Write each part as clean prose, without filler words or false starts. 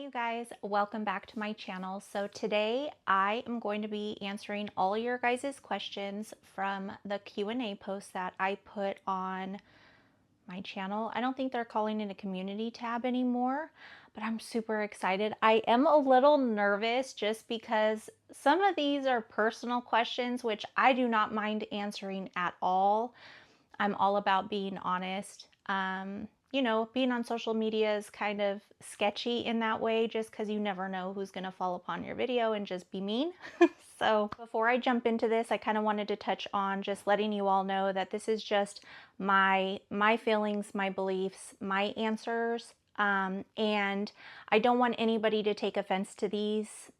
you guys, welcome back to my channel. So today I am going to be answering all your guys' questions from the Q&A post that I put on my channel. I don't think they're calling it a community tab anymore, but I'm super excited. I am a little nervous just because some of these are personal questions, which I do not mind answering at all. I'm all about being honest. You know, being on social media is kind of sketchy in that way just because you never know who's going to fall upon your video and just be mean. So before I jump into this, I kind of wanted to touch on just letting you all know that this is just my feelings, my beliefs, my answers. And I don't want anybody to take offense to these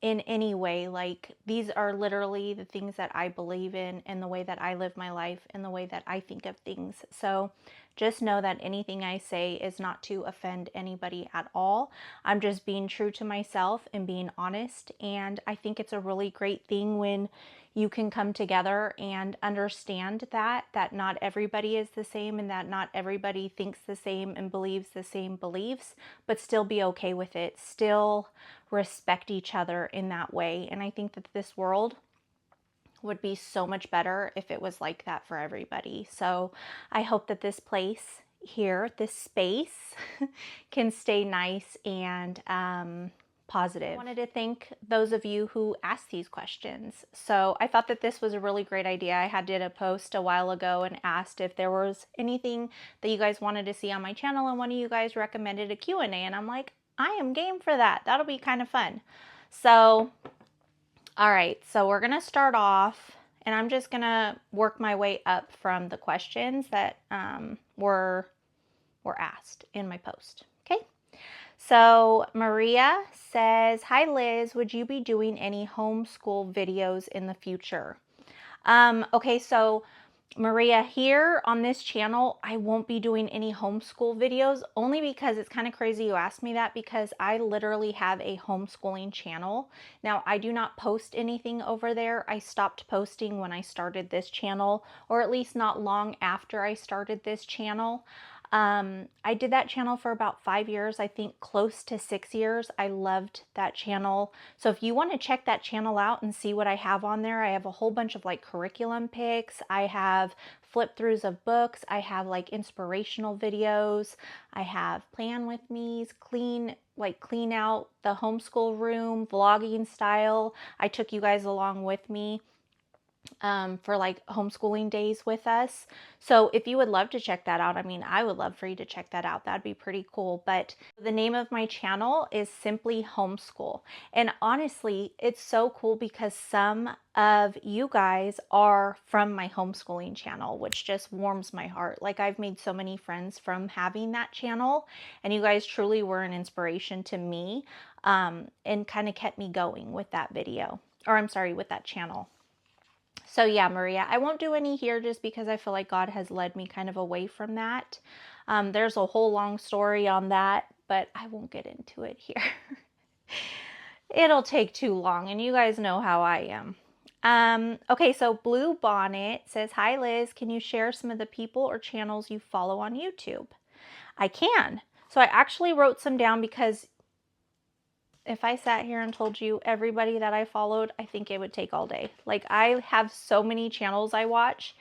in any way. Like, these are literally the things that I believe in and the way that I live my life and the way that I think of things. So just know that anything I say is not to offend anybody at all. I'm just being true to myself and being honest. And I think it's a really great thing when you can come together and understand that not everybody is the same and that not everybody thinks the same and believes the same beliefs, but still be okay with it. Still respect each other in that way. And I think that this world would be so much better if it was like that for everybody. So I hope that this place here, this space, can stay nice and positive. I wanted to thank those of you who asked these questions. So I thought that this was a really great idea. I did a post a while ago and asked if there was anything that you guys wanted to see on my channel, and one of you guys recommended a Q&A, and I'm like, I am game for that. That'll be kind of fun. So all right, so we're gonna start off, and I'm just gonna work my way up from the questions that were asked in my post. Okay, so Maria says, "Hi Liz, would you be doing any homeschool videos in the future?" Okay, so Maria, here on this channel, I won't be doing any homeschool videos, only because it's kind of crazy you asked me that, because I literally have a homeschooling channel. Now, I do not post anything over there. I stopped posting when I started this channel, or at least not long after I started this channel. I did that channel for about 5 years, I think close to 6 years. I loved that channel. So if you want to check that channel out and see what I have on there, I have a whole bunch of like curriculum pics. I have flip throughs of books. I have like inspirational videos. I have plan with me's, clean out the homeschool room, vlogging style. I took you guys along with me for like homeschooling days with us. So if you would love to check that out, I mean, I would love for you to check that out. That'd be pretty cool. But the name of my channel is simply Homeschool. And honestly, it's so cool because some of you guys are from my homeschooling channel, which just warms my heart. Like, I've made so many friends from having that channel, and you guys truly were an inspiration to me, and kind of kept me going with that video, or I'm sorry, with that channel. So yeah, Maria, I won't do any here just because I feel like God has led me kind of away from that. There's a whole long story on that, but I won't get into it here. It'll take too long, and you guys know how I am. Okay, so Blue Bonnet says, "Hi Liz, can you share some of the people or channels you follow on YouTube?" I can. So I actually wrote some down, because if I sat here and told you everybody that I followed, I think it would take all day. Like, I have so many channels I watch,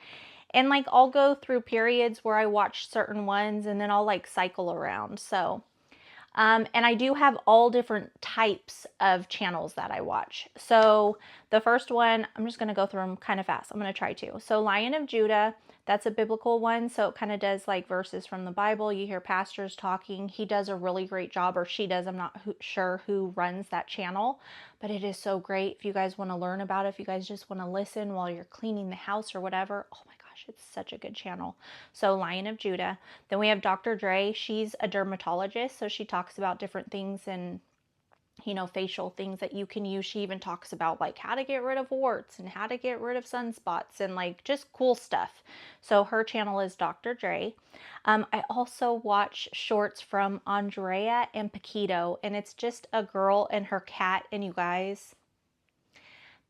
and like, I'll go through periods where I watch certain ones and then I'll like cycle around. So, and I do have all different types of channels that I watch. So the first one, I'm just going to go through them kind of fast. I'm going to try to. So Lion of Judah, that's a biblical one. So it kind of does like verses from the Bible. You hear pastors talking. He does a really great job, or she does. I'm not sure who runs that channel, but it is so great. If you guys want to learn about it, if you guys just want to listen while you're cleaning the house or whatever, oh my gosh, it's such a good channel. So Lion of Judah. Then we have Dr. Dre. She's a dermatologist, so she talks about different things and, you know, facial things that you can use. She even talks about like how to get rid of warts and how to get rid of sunspots and like just cool stuff. So her channel is Dr. Dre. I also watch shorts from Andrea and Paquito, and it's just a girl and her cat. And you guys,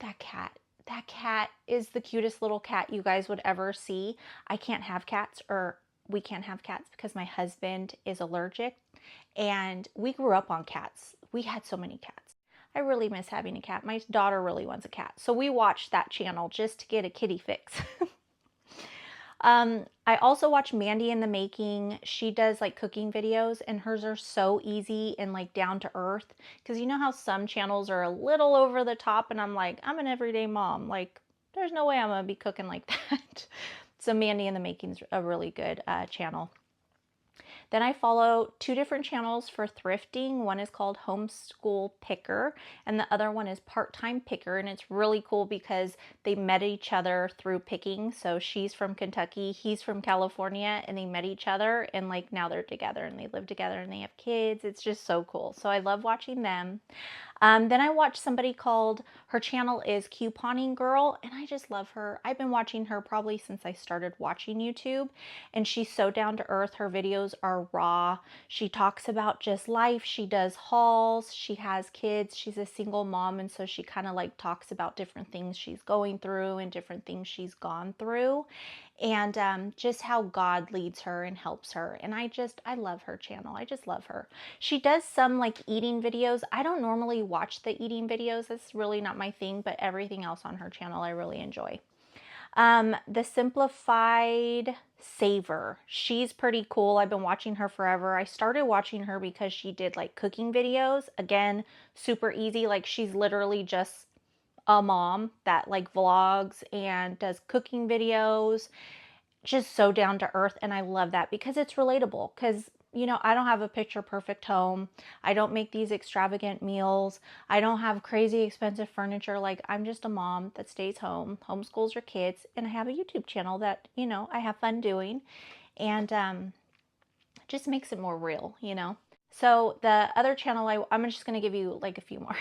that cat is the cutest little cat you guys would ever see. I can't have cats, or we can't have cats, because my husband is allergic. And we grew up on cats. We had so many cats. I really miss having a cat. My daughter really wants a cat. So we watched that channel just to get a kitty fix. I also watch Mandy in the Making. She does like cooking videos, and hers are so easy and like down to earth. Because you know how some channels are a little over the top, and I'm like, I'm an everyday mom. Like, there's no way I'm gonna be cooking like that. So Mandy in the Making is a really good channel. Then I follow two different channels for thrifting. One is called Homeschool Picker, and the other one is Part-Time Picker. And it's really cool because they met each other through picking. So she's from Kentucky, he's from California, and they met each other, and like now they're together and they live together and they have kids. It's just so cool. So I love watching them. Then I watched somebody called, her channel is Couponing Girl, and I just love her. I've been watching her probably since I started watching YouTube, and she's so down to earth. Her videos are raw. She talks about just life. She does hauls. She has kids. She's a single mom, and so she kind of like talks about different things she's going through and different things she's gone through, and just how God leads her and helps her. And I love her channel. I just love her. She does some like eating videos. I don't normally watch the eating videos. That's really not my thing, but everything else on her channel I really enjoy. The Simplified Saver. She's pretty cool. I've been watching her forever. I started watching her because she did like cooking videos. Again, super easy. Like she's literally just a mom that like vlogs and does cooking videos, just so down to earth. And I love that because it's relatable. Because you know, I don't have a picture perfect home. I don't make these extravagant meals. I don't have crazy expensive furniture. Like, I'm just a mom that stays home, homeschools her kids, and I have a YouTube channel that, you know, I have fun doing, and just makes it more real, you know. So the other channel, I'm just going to give you like a few more.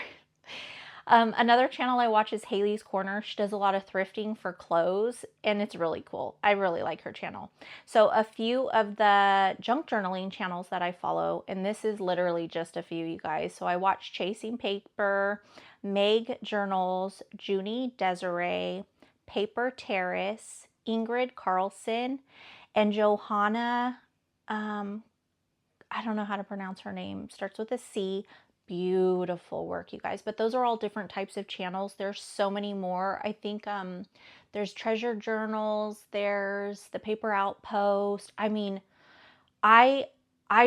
Another channel I watch is Haley's Corner. She does a lot of thrifting for clothes, and it's really cool. I really like her channel. So a few of the junk journaling channels that I follow, and this is literally just a few, you guys. So I watch Chasing Paper, Meg Journals, Junie Desiree, Paper Terrace, Ingrid Carlson, and Johanna, I don't know how to pronounce her name. Starts with a C. Beautiful work, you guys. But those are all different types of channels. There's so many more. I think there's treasure journals. There's the Paper Outpost. I mean, I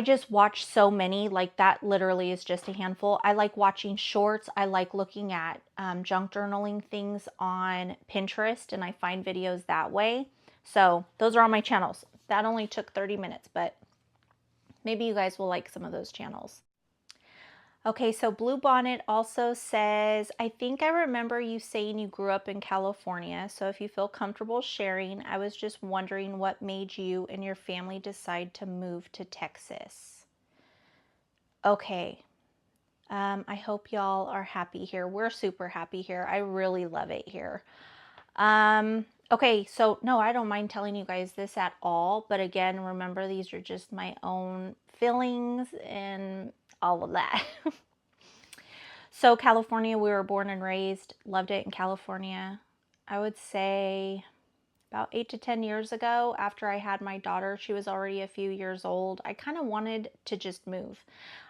just watch so many. Like, that literally is just a handful. I like watching shorts. I like looking at junk journaling things on Pinterest, and I find videos that way. So those are all my channels. That only took 30 minutes, but maybe you guys will like some of those channels. Okay, so Blue Bonnet also says, I think I remember you saying you grew up in California, so if you feel comfortable sharing, I was just wondering what made you and your family decide to move to Texas. Okay, I hope y'all are happy here. We're super happy here. I really love it here. Okay, so no, I don't mind telling you guys this at all, but again, remember, these are just my own feelings and all of that. So California, we were born and raised, loved it in California. I would say about 8 to 10 years ago, after I had my daughter, she was already a few years old, I kind of wanted to just move.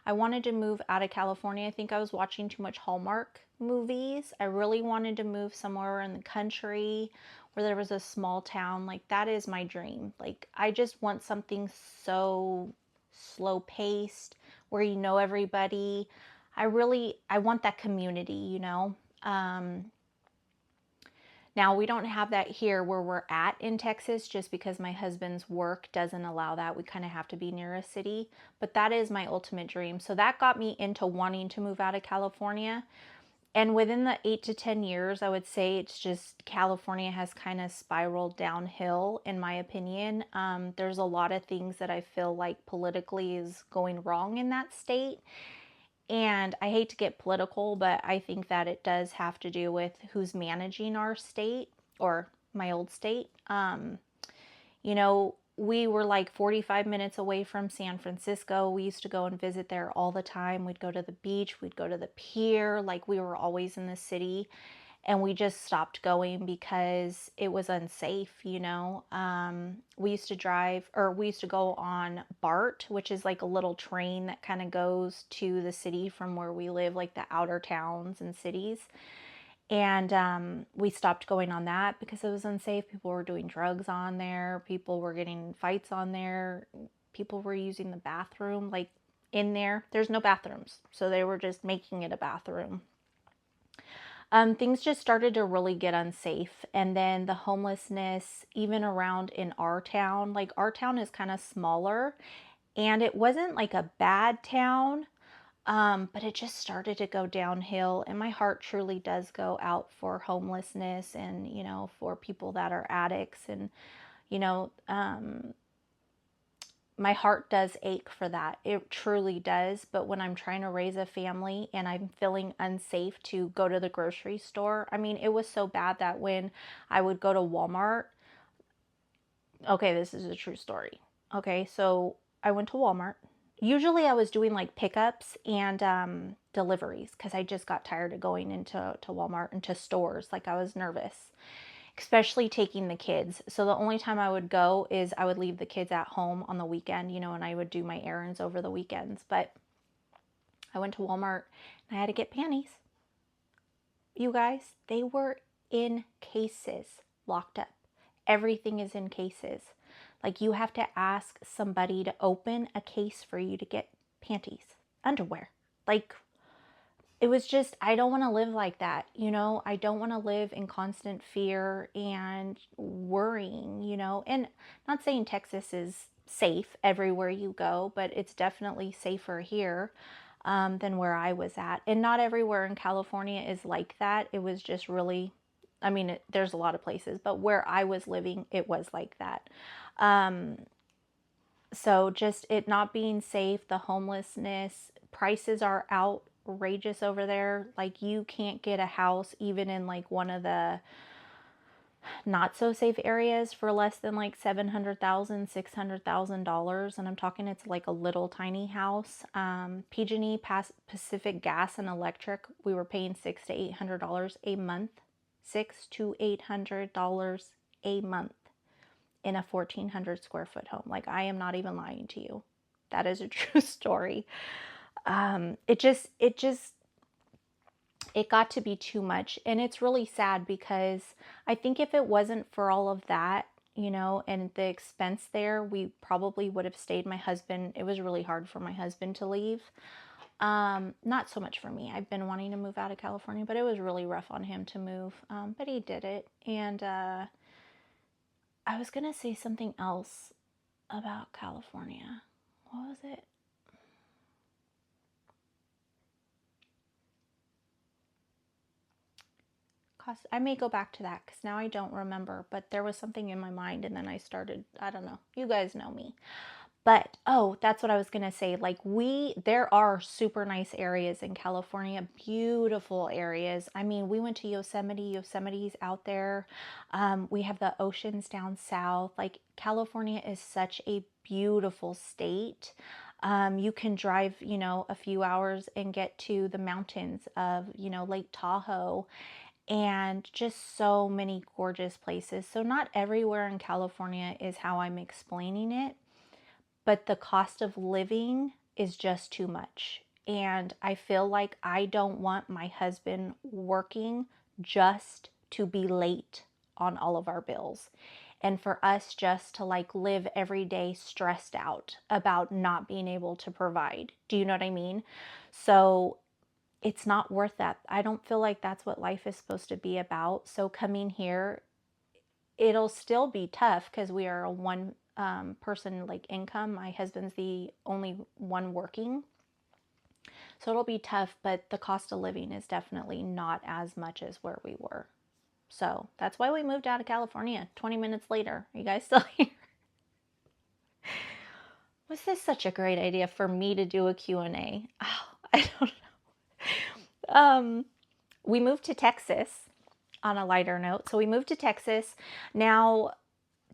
I wanted to move out of California. I think I was watching too much Hallmark movies. I really wanted to move somewhere in the country where there was a small town. Like, that is my dream. Like, I just want something so slow paced where you know everybody. I want that community, you know. Now, we don't have that here where we're at in Texas, just because my husband's work doesn't allow that. We kind of have to be near a city, but that is my ultimate dream. So that got me into wanting to move out of California. And within the 8 to 10 years, I would say it's just California has kind of spiraled downhill, in my opinion. There's a lot of things that I feel like politically is going wrong in that state. And I hate to get political, but I think that it does have to do with who's managing our state, or my old state. You know, we were like 45 minutes away from San Francisco. We used to go and visit there all the time. We'd go to the beach, we'd go to the pier, like we were always in the city. and we just stopped going because it was unsafe, We used to we used to go on BART, which is like a little train that kind of goes to the city from where we live, like the outer towns and cities. And we stopped going on that because it was unsafe. People were doing drugs on there. People were getting fights on there. People were using the bathroom, like in there. There's no bathrooms. So they were just making it a bathroom. Things just started to really get unsafe. And then the homelessness, even around in our town, like our town is kind of smaller and it wasn't like a bad town, but it just started to go downhill. And my heart truly does go out for homelessness and, for people that are addicts. And, you know, um, my heart does ache for that. It truly does. But when I'm trying to raise a family and I'm feeling unsafe to go to the grocery store, I mean, it was so bad that when I would go to Walmart, okay, this is a true story. Okay, so I went to Walmart. Usually I was doing like pickups and deliveries because I just got tired of going into Walmart and to stores. Like I was nervous, especially taking the kids. So the only time I would go is I would leave the kids at home on the weekend, and I would do my errands over the weekends. But I went to Walmart and I had to get panties. You guys, they were in cases, locked up. Everything is in cases. Like you have to ask somebody to open a case for you to get panties, underwear. Like it was just, I don't want to live like that. I don't want to live in constant fear and worrying, and not saying Texas is safe everywhere you go, but it's definitely safer here than where I was at. And not everywhere in California is like that. It was just really, I mean, there's a lot of places, but where I was living, it was like that. So just it not being safe, the homelessness, prices are outrageous over there. Like you can't get a house even in like one of the not so safe areas for less than like $700,000, $600,000. And I'm talking it's like a little tiny house. PG&E, Pacific Gas and Electric, we were paying $600 to $800 a month. $600 to $800 a month in a 1,400 square foot home. Like I am not even lying to you. That is a true story. It got to be too much. And it's really sad because I think if it wasn't for all of that, and the expense there, we probably would have stayed. It was really hard for my husband to leave. Not so much for me. I've been wanting to move out of California, but it was really rough on him to move. But he did it. And I was going to say something else about California. What was it? I may go back to that because now I don't remember, but there was something in my mind and then I started, I don't know. You guys know me. But, oh, that's what I was going to say. Like there are super nice areas in California, beautiful areas. I mean, we went to Yosemite. Yosemite's out there. We have the oceans down south. Like California is such a beautiful state. You can drive, a few hours and get to the mountains of, Lake Tahoe and just so many gorgeous places. So not everywhere in California is how I'm explaining it, but the cost of living is just too much. And I feel like I don't want my husband working just to be late on all of our bills. And for us just to like live every day stressed out about not being able to provide. Do you know what I mean? So it's not worth that. I don't feel like that's what life is supposed to be about. So coming here, it'll still be tough because we are a one person like income. My husband's the only one working. So it'll be tough, but the cost of living is definitely not as much as where we were. So that's why we moved out of California 20 minutes later. Are you guys still here? Was this such a great idea for me to do a Q&A? Oh, I don't know. We moved to Texas on a lighter note. So we moved to Texas. Now,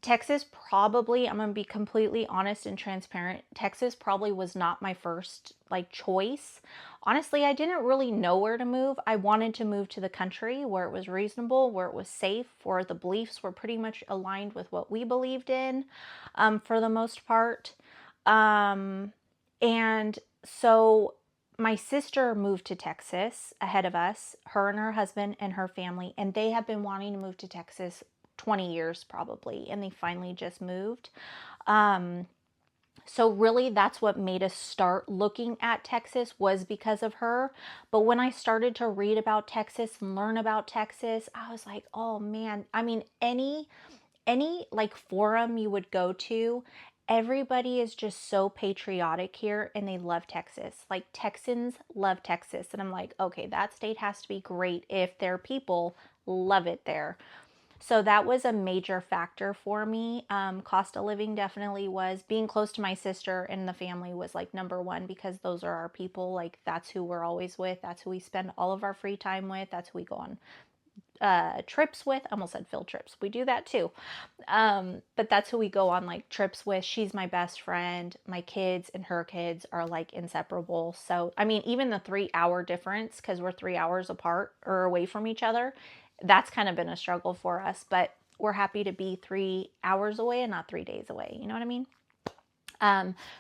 Texas probably, I'm going to be completely honest and transparent. Texas probably was not my first like choice. Honestly, I didn't really know where to move. I wanted to move to the country where it was reasonable, where it was safe, where the beliefs were pretty much aligned with what we believed in, for the most part. And so my sister moved to Texas ahead of us, her and her husband and her family, and they have been wanting to move to Texas 20 years probably, and they finally just moved. So really that's what made us start looking at Texas, was because of her. But when I started to read about Texas and learn about Texas, I was like, oh man, I mean, any like forum you would go to, everybody is just so patriotic here and they love Texas. Like Texans love Texas. And I'm like, okay, that state has to be great if their people love it there. So that was a major factor for me. Cost of living definitely was. Being close to my sister and the family was like number one, because those are our people. Like that's who we're always with. That's who we spend all of our free time with. That's who we go on trips with. I almost said field trips. We do that too. But that's who we go on like trips with. She's my best friend. My kids and her kids are like inseparable. So, I mean, even the 3-hour difference, because we're 3 hours apart or away from each other, that's kind of been a struggle for us. But we're happy to be 3 hours away and not 3 days away. You know what I mean?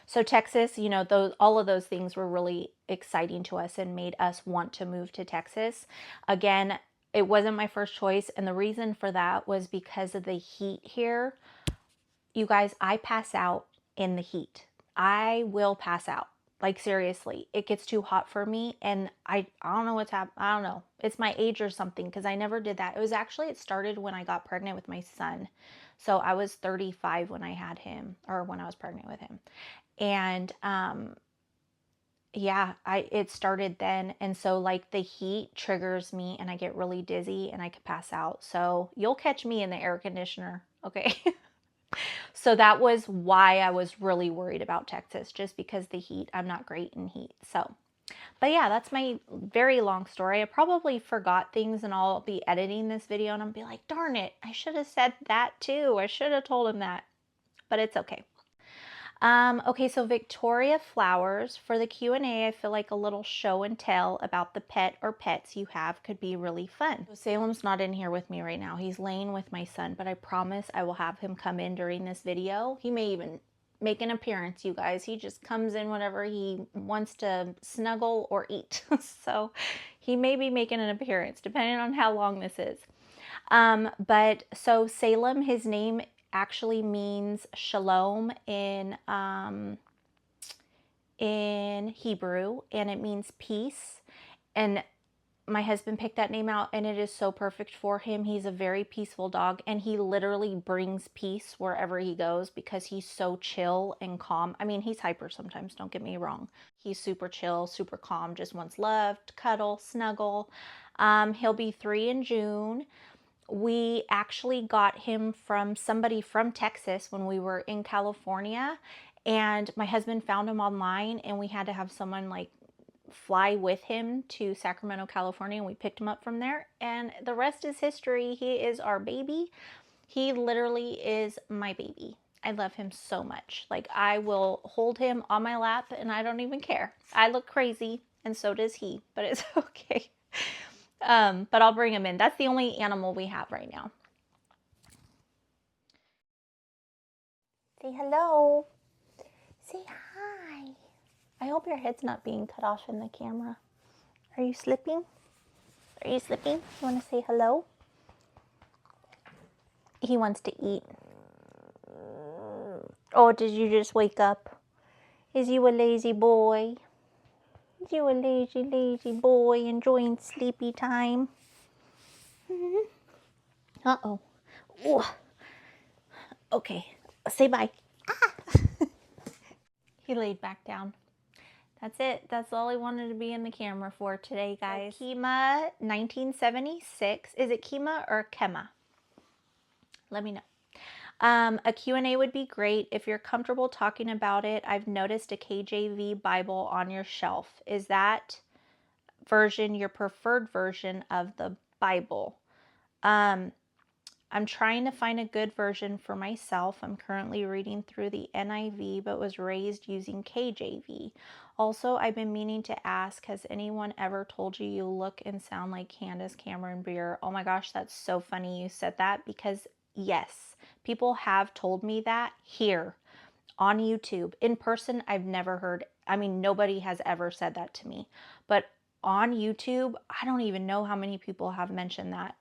So Texas, you know, all of those things were really exciting to us and made us want to move to Texas. Again, it wasn't my first choice. And the reason for that was because of the heat here. You guys, I pass out in the heat. I will pass out. Like seriously, it gets too hot for me, and I don't know what's happening. I don't know. It's my age or something, because I never did that. It started when I got pregnant with my son. So I was 35 when I had him, or when I was pregnant with him. And yeah, it started then. And so like the heat triggers me and I get really dizzy and I can pass out. So you'll catch me in the air conditioner. Okay. So that was why I was really worried about Texas, just because the heat, I'm not great in heat. So, but yeah, that's my very long story. I probably forgot things, and I'll be editing this video and I'll be like, darn it, I should have said that too. I should have told him that, but it's okay. Okay, so Victoria Flowers, for the Q&A, I feel like a little show and tell about the pet or pets you have could be really fun. So Salem's not in here with me right now. He's laying with my son, but I promise I will have him come in during this video. He may even make an appearance, you guys. He just comes in whenever he wants to snuggle or eat. So he may be making an appearance depending on how long this is. But so Salem, his name actually means shalom in Hebrew, and it means peace. And my husband picked that name out, and it is so perfect for him. He's a very peaceful dog, and he literally brings peace wherever he goes because he's so chill and calm. I mean, he's hyper sometimes, don't get me wrong. He's super chill, super calm, just wants love, cuddle, snuggle. He'll be 3 in June. We actually got him from somebody from Texas when we were in California, and my husband found him online, and we had to have someone like fly with him to Sacramento, California, and we picked him up from there, and the rest is history. He is our baby. He literally is my baby. I love him so much. Like, I will hold him on my lap and I don't even care. I look crazy, and so does he, but it's okay. But I'll bring him in. That's the only animal we have right now. Say hello. Say hi. I hope your head's not being cut off in the camera. Are you slipping? Are you slipping? You want to say hello? He wants to eat. Oh, did you just wake up? Is you a lazy boy? Is you a lazy, lazy boy enjoying sleepy time? Uh-oh. Ooh. Okay, say bye. Ah. He laid back down. That's it. That's all I wanted to be in the camera for today, guys. So, Kima 1976. Is it Kima or Kema? Let me know. A Q&A would be great. If you're comfortable talking about it, I've noticed a KJV Bible on your shelf. Is that version your preferred version of the Bible? I I'm trying to find a good version for myself. I'm currently reading through the NIV, but was raised using KJV. Also, I've been meaning to ask, has anyone ever told you you look and sound like Candace Cameron Bure? Oh my gosh, that's so funny you said that, because yes, people have told me that here on YouTube. In person, I've never heard, I mean, nobody has ever said that to me. But on YouTube, I don't even know how many people have mentioned that.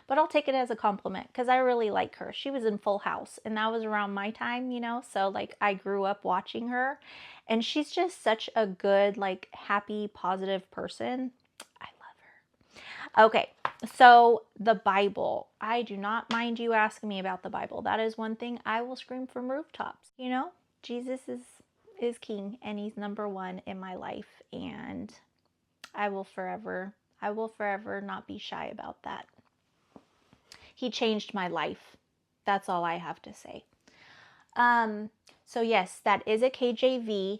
But I'll take it as a compliment because I really like her. She was in Full House, and that was around my time, you know? So, like, I grew up watching her, and she's just such a good, like, happy, positive person. I love her. Okay, so the Bible. I do not mind you asking me about the Bible. That is one thing I will scream from rooftops. You know, Jesus is king, and he's number one in my life, and I will forever not be shy about that. He changed my life. That's all I have to say. So yes, that is a KJV.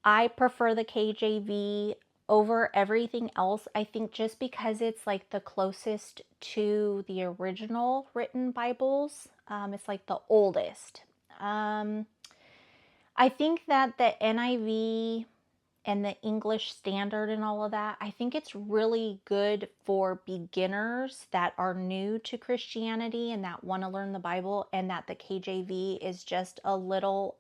I prefer the KJV over everything else. I think just because it's like the closest to the original written Bibles. It's like the oldest. I think that the NIV and the English Standard and all of that, I think it's really good for beginners that are new to Christianity and that want to learn the Bible, and that the KJV is just a little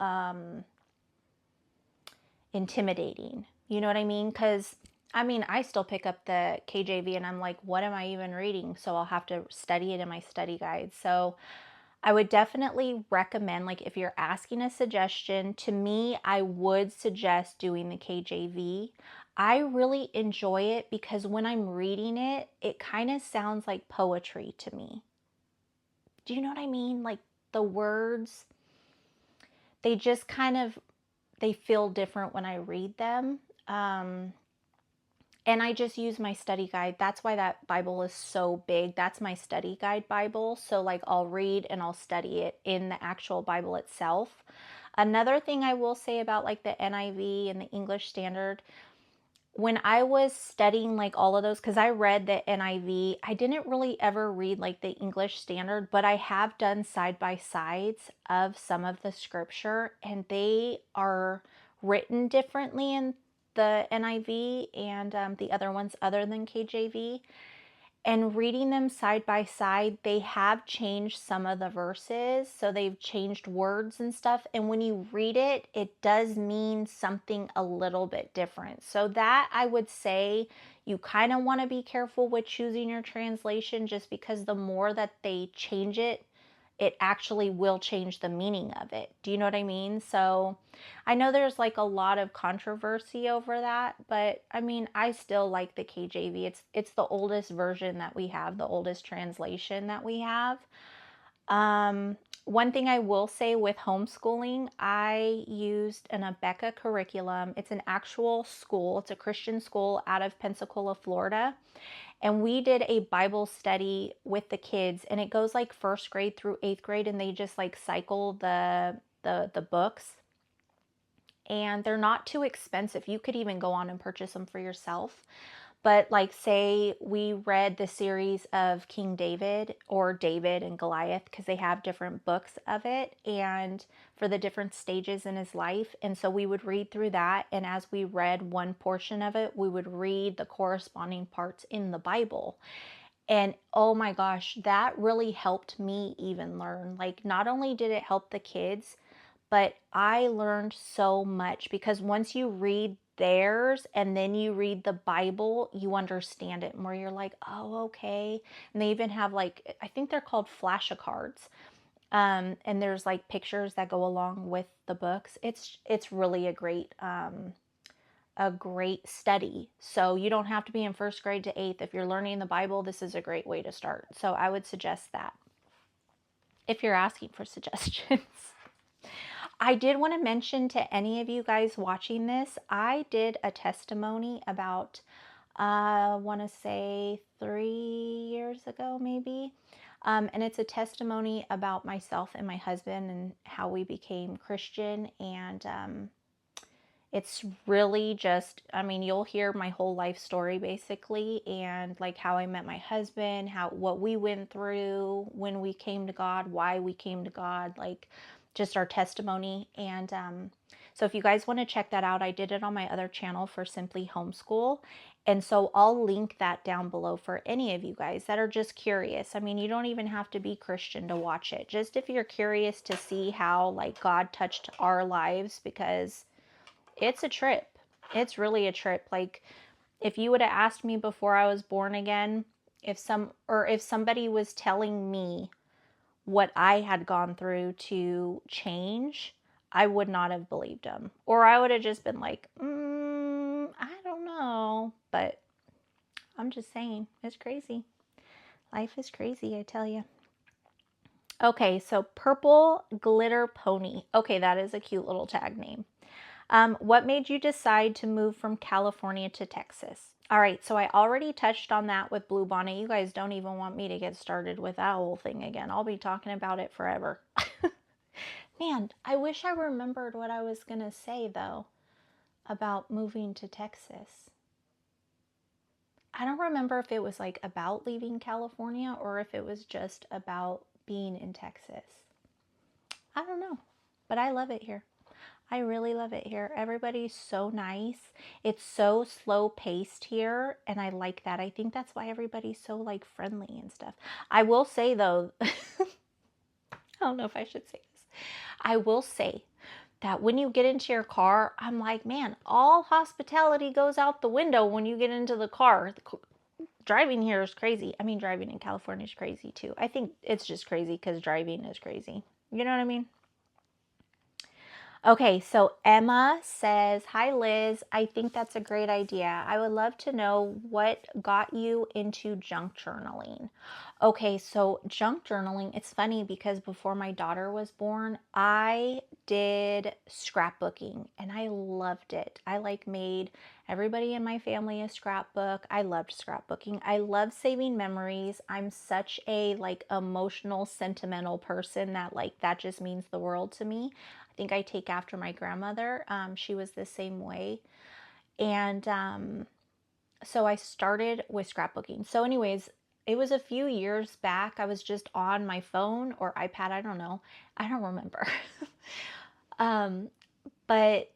intimidating. You know what I mean? Because, I mean, I still pick up the KJV and I'm like, what am I even reading? So I'll have to study it in my study guide. So I would definitely recommend, like, if you're asking a suggestion, to me, I would suggest doing the KJV. I really enjoy it because when I'm reading it, it kind of sounds like poetry to me. Do you know what I mean? Like, the words, they just kind of, they feel different when I read them. And I just use my study guide. That's why that Bible is so big. That's my study guide Bible. So, like, I'll read and I'll study it in the actual Bible itself. Another thing I will say about, like, the NIV and the English Standard, when I was studying, like, all of those, because I read the NIV, I didn't really ever read, like, the English Standard, but I have done side-by-sides of some of the scripture, and they are written differently in the NIV and the other ones other than KJV. And reading them side by side, they have changed some of the verses. So they've changed words and stuff. And when you read it, it does mean something a little bit different. So that, I would say, you kind of want to be careful with choosing your translation, just because the more that they change it, it actually will change the meaning of it. Do you know what I mean? So I know there's like a lot of controversy over that, but I mean, I still like the KJV. It's the oldest version that we have, the oldest translation that we have. One thing I will say with homeschooling, I used an Abeka curriculum. It's an actual school. It's a Christian school out of Pensacola, Florida. And we did a Bible study with the kids, and it goes like first grade through eighth grade, and they just like cycle the books. And they're not too expensive. You could even go on and purchase them for yourself. But, like, say we read the series of King David, or David and Goliath, because they have different books of it and for the different stages in his life. And so we would read through that. And as we read one portion of it, we would read the corresponding parts in the Bible. And oh my gosh, that really helped me even learn. Like, not only did it help the kids, but I learned so much, because once you read theirs and then you read the Bible, you understand it more. You're like, oh, okay. And they even have, like, I think they're called flashcards. And there's like pictures that go along with the books. It's really a great study. So you don't have to be in first grade to eighth. If you're learning the Bible, this is a great way to start. So I would suggest that if you're asking for suggestions. I did want to mention to any of you guys watching this, I did a testimony about, I want to say 3 years ago, maybe. And it's a testimony about myself and my husband and how we became Christian. And It's really just, I mean, you'll hear my whole life story basically, and like how I met my husband, what we went through when we came to God, why we came to God, like just our testimony. And so if you guys want to check that out, I did it on my other channel for Simply Homeschool. And so I'll link that down below for any of you guys that are just curious. I mean, you don't even have to be Christian to watch it. Just if you're curious to see how like God touched our lives, because it's a trip. It's really a trip. Like if you would have asked me before I was born again, if somebody was telling me what I had gone through to change, I would not have believed them. Or I would have just been like, I don't know. But I'm just saying, it's crazy. Life is crazy, I tell you. Okay, so Purple Glitter Pony. Okay, that is a cute little tag name. What made you decide to move from California to Texas? All right, so I already touched on that with Bluebonnet. You guys don't even want me to get started with that whole thing again. I'll be talking about it forever. Man, I wish I remembered what I was going to say, though, about moving to Texas. I don't remember if it was like about leaving California or if it was just about being in Texas. I don't know, but I love it here. I really love it here. Everybody's so nice. It's so slow paced here, and I like that. I think that's why everybody's so like friendly and stuff. I will say though, I don't know if I should say this. I will say that when you get into your car, I'm like, man, all hospitality goes out the window when you get into the car. Driving here is crazy. I mean, driving in California is crazy too. I think it's just crazy because driving is crazy. You know what I mean? Okay, so Emma says, hi Liz, I think that's a great idea. I would love to know what got you into junk journaling. Okay, so junk journaling, it's funny because before my daughter was born, I did scrapbooking and I loved it. I like made everybody in my family a scrapbook. I loved scrapbooking. I love saving memories. I'm such a like emotional, sentimental person that like that just means the world to me. I think I take after my grandmother. She was the same way. And so I started with scrapbooking. So anyways, it was a few years back. I was just on my phone or iPad. I don't know. I don't remember. But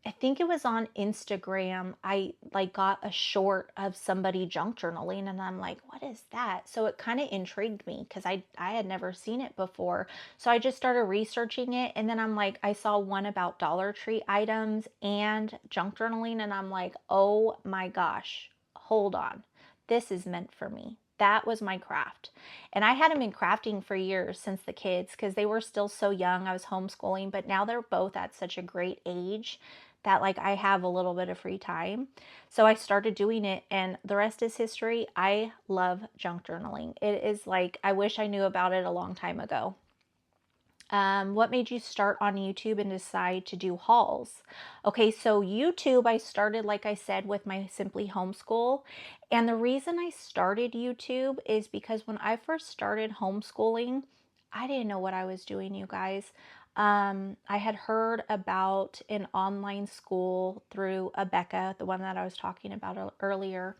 I think it was on Instagram. I like got a short of somebody junk journaling and I'm like, what is that? So it kind of intrigued me because I had never seen it before. So I just started researching it and then I'm like, I saw one about Dollar Tree items and junk journaling and I'm like, oh my gosh, hold on. This is meant for me. That was my craft. And I hadn't been crafting for years since the kids because they were still so young. I was homeschooling, but now they're both at such a great age that like I have a little bit of free time. So I started doing it and the rest is history. I love junk journaling. It is like, I wish I knew about it a long time ago. What made you start on YouTube and decide to do hauls? Okay, so YouTube, I started, like I said, with my Simply Homeschool. And the reason I started YouTube is because when I first started homeschooling, I didn't know what I was doing, you guys. I had heard about an online school through Abeka, the one that I was talking about earlier.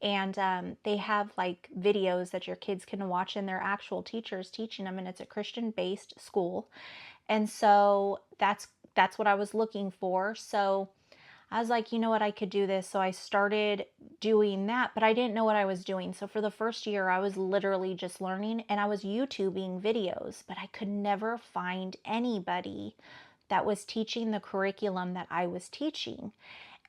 And they have like videos that your kids can watch and they're actual teachers teaching them, and it's a Christian based school. And so that's what I was looking for. So I was like, you know what, I could do this. So I started doing that, but I didn't know what I was doing. So for the first year, I was literally just learning and I was YouTubing videos, but I could never find anybody that was teaching the curriculum that I was teaching.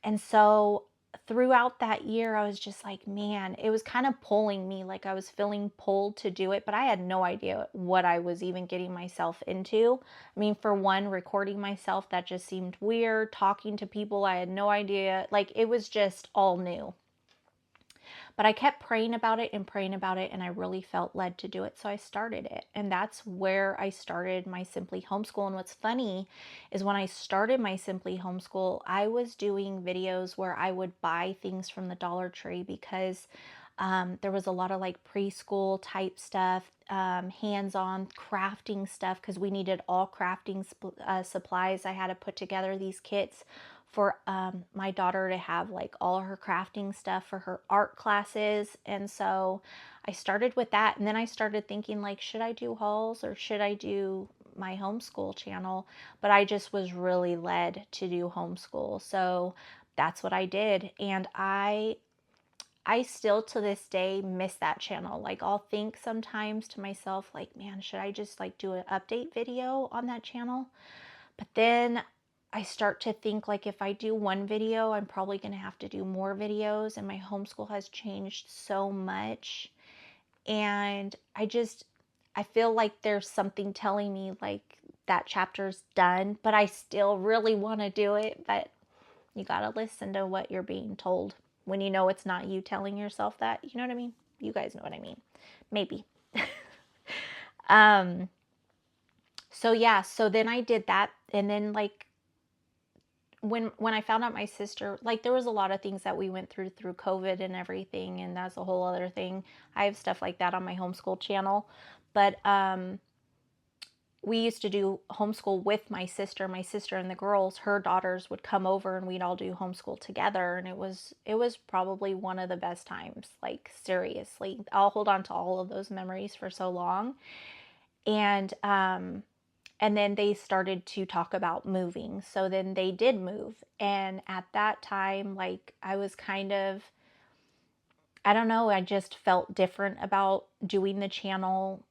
And so throughout that year, I was just like, man, it was kind of pulling me, like I was feeling pulled to do it, but I had no idea what I was even getting myself into. I mean, for one, recording myself, that just seemed weird. Talking to people, I had no idea. Like it was just all new. But I kept praying about it, and I really felt led to do it. So I started it. And that's where I started my Simply Homeschool. And what's funny is when I started my Simply Homeschool, I was doing videos where I would buy things from the Dollar Tree because There was a lot of like preschool type stuff, hands-on crafting stuff, because we needed all crafting supplies. I had to put together these kits for my daughter to have like all her crafting stuff for her art classes. And so I started with that, and then I started thinking like, should I do hauls or should I do my homeschool channel? But I just was really led to do homeschool. So that's what I did. And I still to this day miss that channel. Like I'll think sometimes to myself like, man, should I just like do an update video on that channel? But then I start to think like if I do one video, I'm probably going to have to do more videos, and my homeschool has changed so much. And I feel like there's something telling me like that chapter's done, but I still really want to do it. But you got to listen to what you're being told when you know it's not you telling yourself that. You know what I mean? You guys know what I mean. Maybe. um so yeah, so then I did that, and then like when I found out my sister, like there was a lot of things that we went through COVID and everything, and that's a whole other thing. I have stuff like that on my homeschool channel. But we used to do homeschool with my sister. My sister and the girls, her daughters would come over and we'd all do homeschool together, and it was probably one of the best times. Like seriously, I'll hold on to all of those memories for so long. And then they started to talk about moving. So then they did move, and at that time, like I was kind of, I don't know, I just felt different about doing the channel.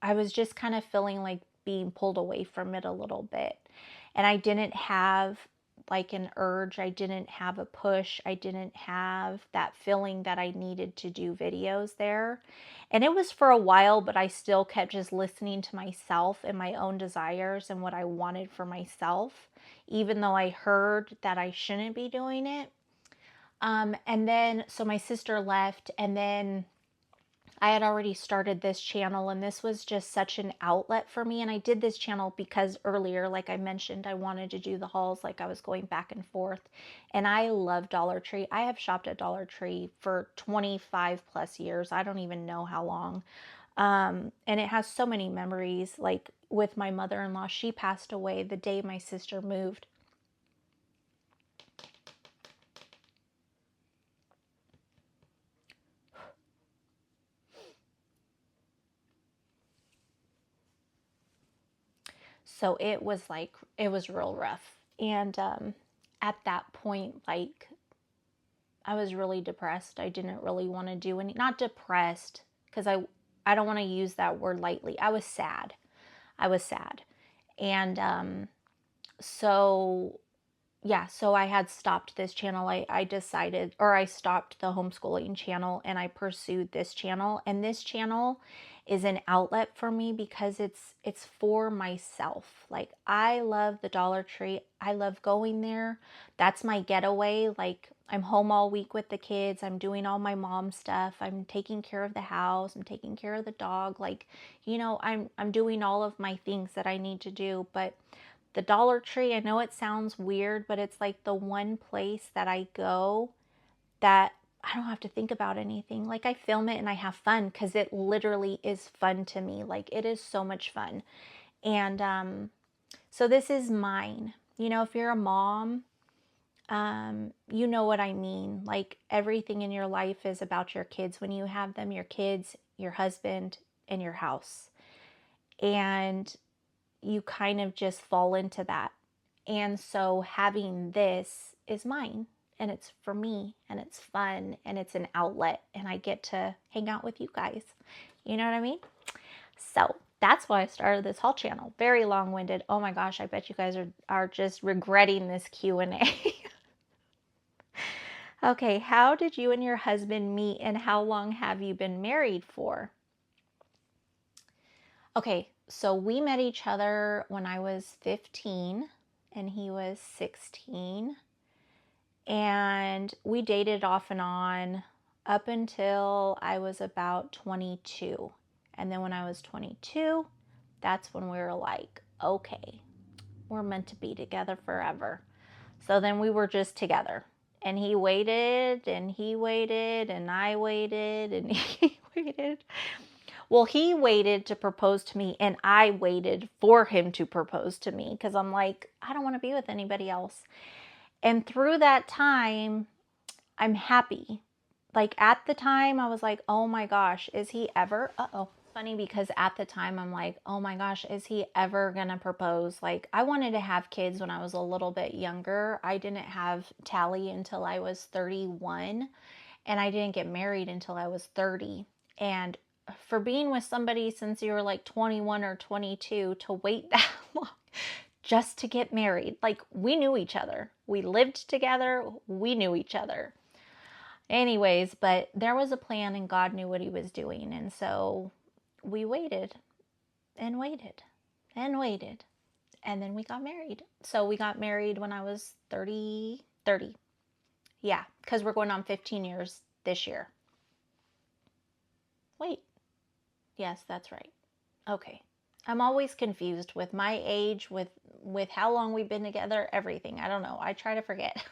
I was just kind of feeling like being pulled away from it a little bit. And I didn't have like an urge. I didn't have a push. I didn't have that feeling that I needed to do videos there. And it was for a while, but I still kept just listening to myself and my own desires and what I wanted for myself, even though I heard that I shouldn't be doing it. And then, so my sister left, and then I had already started this channel, and this was just such an outlet for me. And I did this channel because earlier, like I mentioned, I wanted to do the hauls, like I was going back and forth. And I love Dollar Tree. I have shopped at Dollar Tree for 25 plus years. I don't even know how long. And it has so many memories. Like with my mother-in-law, she passed away the day my sister moved. So it was like, it was real rough. And at that point, like, I was really depressed. I didn't really want to do any, not depressed, because I don't want to use that word lightly. I was sad. I was sad. And so yeah, so I had stopped this channel. I decided, or I stopped the homeschooling channel, and I pursued this channel. And this channel is an outlet for me because it's for myself. Like I love the Dollar Tree. I love going there. That's my getaway. Like I'm home all week with the kids. I'm doing all my mom stuff. I'm taking care of the house. I'm taking care of the dog. Like, I'm doing all of my things that I need to do. But the Dollar Tree, I know it sounds weird, but it's like the one place that I go that I don't have to think about anything. Like I film it and I have fun because it literally is fun to me. Like it is so much fun. And so this is mine. If you're a mom, you know what I mean. Like everything in your life is about your kids when you have them, your kids, your husband, and your house. And you kind of just fall into that. And so having this is mine, and it's for me, and it's fun, and it's an outlet, and I get to hang out with you guys. You know what I mean? So that's why I started this haul channel. Very long-winded. Oh my gosh, I bet you guys are just regretting this Q&A. Okay, how did you and your husband meet, and how long have you been married for? Okay, so we met each other when I was 15 and he was 16. And we dated off and on up until I was about 22. And then when I was 22, that's when we were like, okay, we're meant to be together forever. So then we were just together. And he waited and he waited and I waited and he waited. Well, he waited to propose to me and I waited for him to propose to me because I'm like, I don't want to be with anybody else. And through that time, I'm happy. Like at the time, I was like, oh my gosh, is he ever? Funny because at the time, I'm like, oh my gosh, is he ever gonna propose? Like, I wanted to have kids when I was a little bit younger. I didn't have Tally until I was 31, and I didn't get married until I was 30. And for being with somebody since you were like 21 or 22 to wait that long just to get married, like we knew each other. We lived together. We knew each other. Anyways, but there was a plan and God knew what he was doing. And so we waited and waited and waited. And then we got married. So we got married when I was 30. Yeah, because we're going on 15 years this year. Wait. Yes, that's right. Okay. I'm always confused with my age, with how long we've been together, everything. I don't know. I try to forget.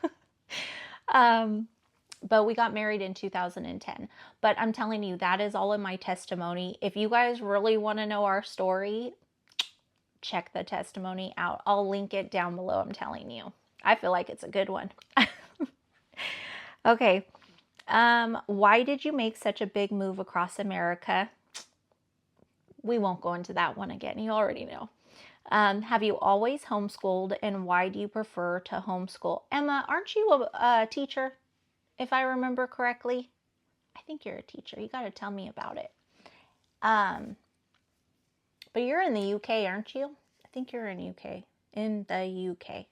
But we got married in 2010. But I'm telling you, that is all in my testimony. If you guys really want to know our story, check the testimony out. I'll link it down below. I'm telling you. I feel like it's a good one. Okay. Why did you make such a big move across America? We won't go into that one again. You already know. Have you always homeschooled, and why do you prefer to homeschool? Emma, aren't you a teacher? If I remember correctly, I think you're a teacher. You got to tell me about it. But you're in the UK, aren't you? I think you're in UK. In the UK.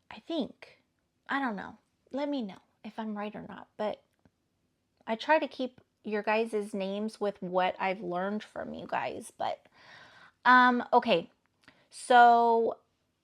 I think. I don't know. Let me know if I'm right or not. But I try to keep your guys' names with what I've learned from you guys. But, okay. So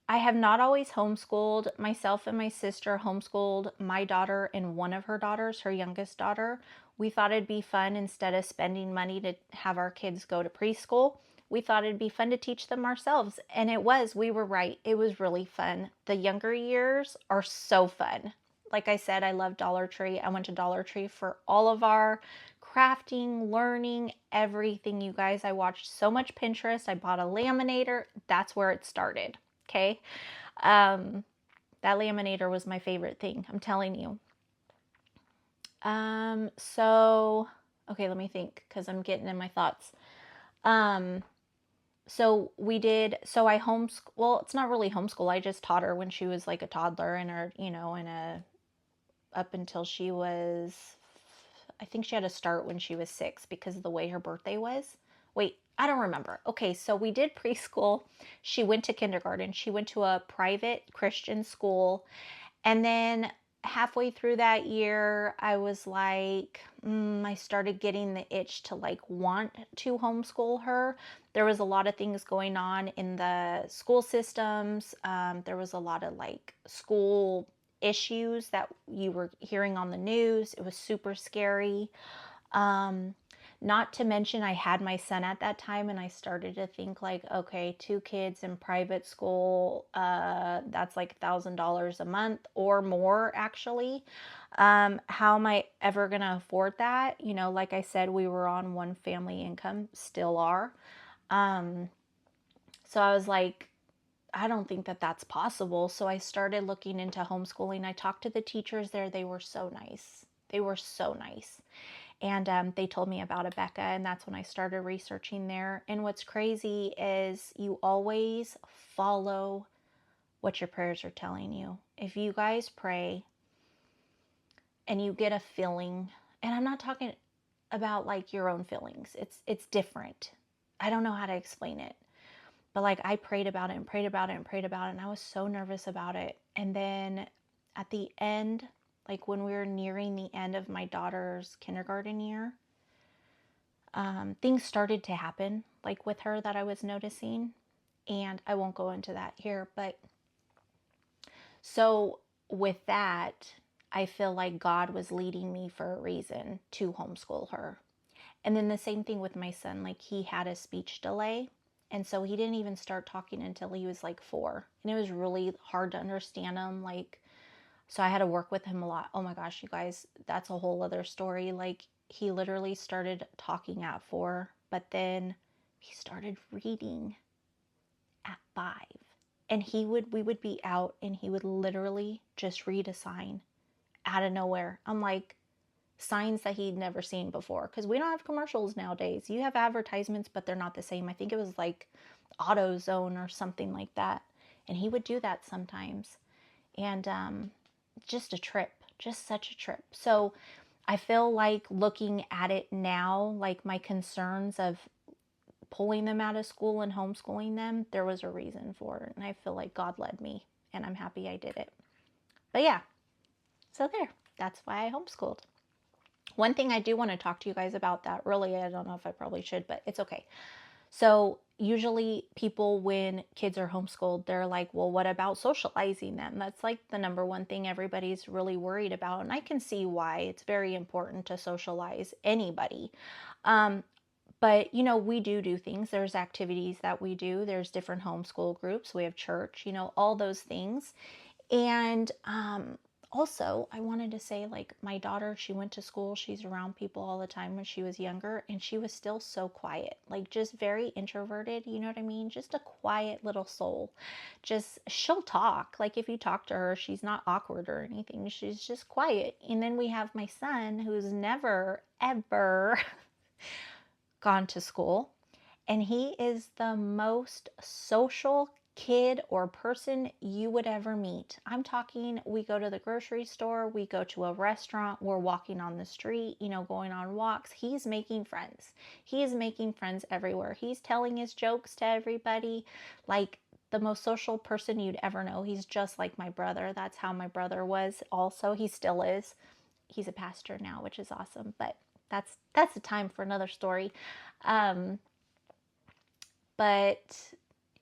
I have not always homeschooled. Myself and my sister homeschooled my daughter and one of her daughters, her youngest daughter. We thought it'd be fun instead of spending money to have our kids go to preschool. We thought it'd be fun to teach them ourselves. And it was. We were right. It was really fun. The younger years are so fun. Like I said, I love Dollar Tree. I went to Dollar Tree for all of our crafting, learning, everything, you guys. I watched so much Pinterest. I bought a laminator. That's where it started. Okay. That laminator was my favorite thing. I'm telling you. So, okay, let me think because I'm getting in my thoughts. So I homeschool, well, it's not really homeschool. I just taught her when she was like a toddler and her, up until she was, I think she had to start when she was 6 because of the way her birthday was. Wait, I don't remember. Okay, so we did preschool. She went to kindergarten. She went to a private Christian school. And then halfway through that year, I was like, I started getting the itch to like want to homeschool her. There was a lot of things going on in the school systems. There was a lot of like school issues that you were hearing on the news. It was super scary. Not to mention I had my son at that time and I started to think like, okay, 2 kids in private school, that's like $1,000 a month or more actually. How am I ever going to afford that? Like I said, we were on one family income, still are. So I was like, I don't think that that's possible. So I started looking into homeschooling. I talked to the teachers there. They were so nice. They were so nice. And they told me about Abeka, and that's when I started researching there. And what's crazy is you always follow what your prayers are telling you. If you guys pray and you get a feeling, and I'm not talking about like your own feelings. It's different. I don't know how to explain it. But like I prayed about it and prayed about it and prayed about it, and I was so nervous about it. And then at the end, like when we were nearing the end of my daughter's kindergarten year, things started to happen like with her that I was noticing. And I won't go into that here, but so with that, I feel like God was leading me for a reason to homeschool her. And then the same thing with my son, like he had a speech delay. And so he didn't even start talking until he was like 4. And it was really hard to understand him. Like So I had to work with him a lot. Oh my gosh, you guys, that's a whole other story. Like, he literally started talking at 4, but then he started reading at 5. And we would be out and he would literally just read a sign out of nowhere. I'm like, signs that he'd never seen before, because we don't have commercials nowadays. You have advertisements, but they're not the same. I think it was like AutoZone or something like that. And he would do that sometimes. And just a trip, just such a trip. So I feel like looking at it now, like my concerns of pulling them out of school and homeschooling them, there was a reason for it. And I feel like God led me, and I'm happy I did it. But yeah, so there. That's why I homeschooled. One thing I do want to talk to you guys about that really, I don't know if I probably should, but it's okay. So usually people, when kids are homeschooled, they're like, well, what about socializing them? That's like the number one thing everybody's really worried about. And I can see why. It's very important to socialize anybody. But, you know, we do things. There's activities that we do. There's different homeschool groups. We have church, you know, all those things. And also, I wanted to say, like, my daughter, she went to school. She's around people all the time when she was younger, and she was still so quiet, like, just very introverted. You know what I mean? Just a quiet little soul. Just, she'll talk. Like, if you talk to her, she's not awkward or anything. She's just quiet. And then we have my son, who's never, ever gone to school. And he is the most social kid or person you would ever meet. I'm talking, we go to the grocery store, we go to a restaurant, we're walking on the street, you know, going on walks. He's making friends. He is making friends everywhere. He's telling his jokes to everybody. Like, the most social person you'd ever know. He's just like my brother. That's how my brother was also. He still is. He's a pastor now, which is awesome. But that's a time for another story. But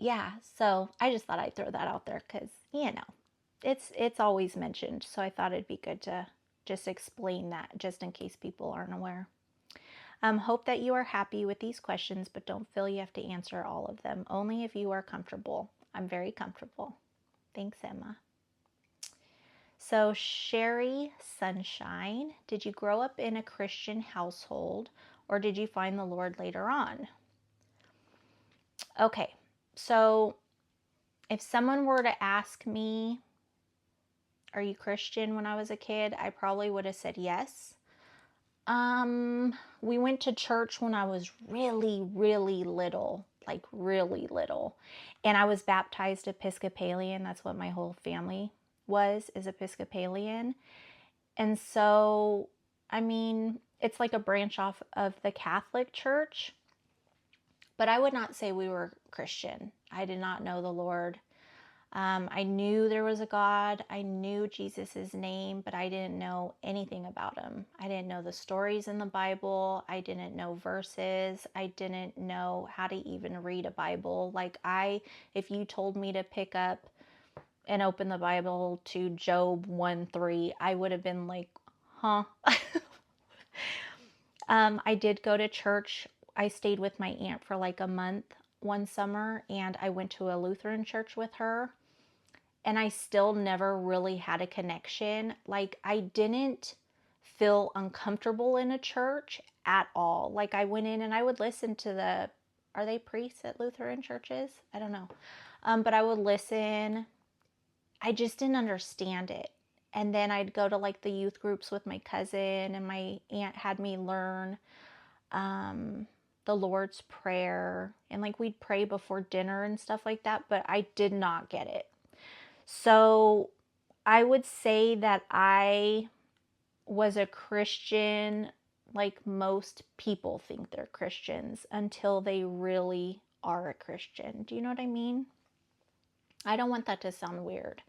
yeah, so I just thought I'd throw that out there because, you know, it's always mentioned. So I thought it'd be good to just explain that just in case people aren't aware. Hope that you are happy with these questions, but don't feel you have to answer all of them. Only if you are comfortable. I'm very comfortable. Thanks, Emma. So Sherry Sunshine, did you grow up in a Christian household or did you find the Lord later on? Okay, so if someone were to ask me, are you Christian when I was a kid? I probably would have said yes. We went to church when I was really, really little, like really little. And I was baptized Episcopalian. That's what my whole family is Episcopalian. And so, I mean, it's like a branch off of the Catholic Church. But I would not say we were Christian. I did not know the Lord. I knew there was a God. I knew Jesus' name, but I didn't know anything about him. I didn't know the stories in the Bible. I didn't know verses. I didn't know how to even read a Bible. Like, if you told me to pick up and open the Bible to Job 1:3, I would have been like, huh? I did go to church. I stayed with my aunt for like a month one summer, and I went to a Lutheran church with her. And I still never really had a connection. Like, I didn't feel uncomfortable in a church at all. Like, I went in and I would listen to are they priests at Lutheran churches? I don't know. But I would listen. I just didn't understand it. And then I'd go to like the youth groups with my cousin, and my aunt had me learn the Lord's Prayer. And like, we'd pray before dinner and stuff like that, but I did not get it. So I would say that I was a Christian like most people think they're Christians until they really are a Christian. Do you know what I mean? I don't want that to sound weird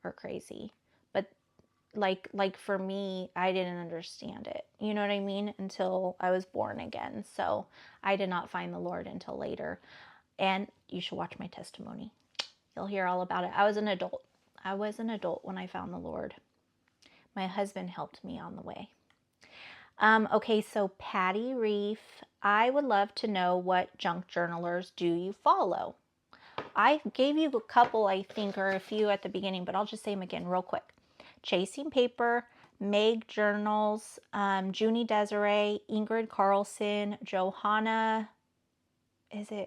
or crazy, but like for me, I didn't understand it. You know what I mean? Until I was born again. So I did not find the Lord until later. And you should watch my testimony. You'll hear all about it. I was an adult. I was an adult when I found the Lord. My husband helped me on the way. Okay, so Patty Reef, I would love to know what junk journalers do you follow? I gave you a couple, I think, or a few at the beginning, but I'll just say them again real quick. Chasing Paper, Meg Journals, Junie Desiree, Ingrid Carlson, Johanna, I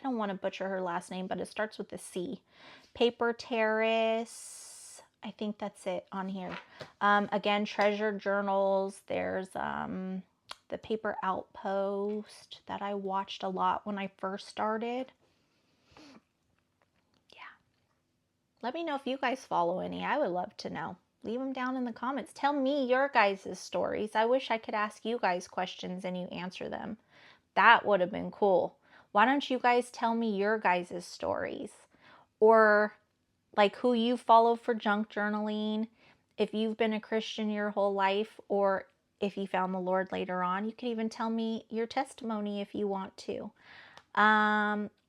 don't want to butcher her last name, but it starts with a C. Paper Terrace, I think that's it on here. Again, Treasure Journals, there's the Paper Outpost that I watched a lot when I first started. Let me know if you guys follow any. I would love to know. Leave them down in the comments. Tell me your guys' stories. I wish I could ask you guys questions and you answer them. That would have been cool. Why don't you guys tell me your guys' stories? Or like who you follow for junk journaling. If you've been a Christian your whole life, or if you found the Lord later on. You can even tell me your testimony if you want to.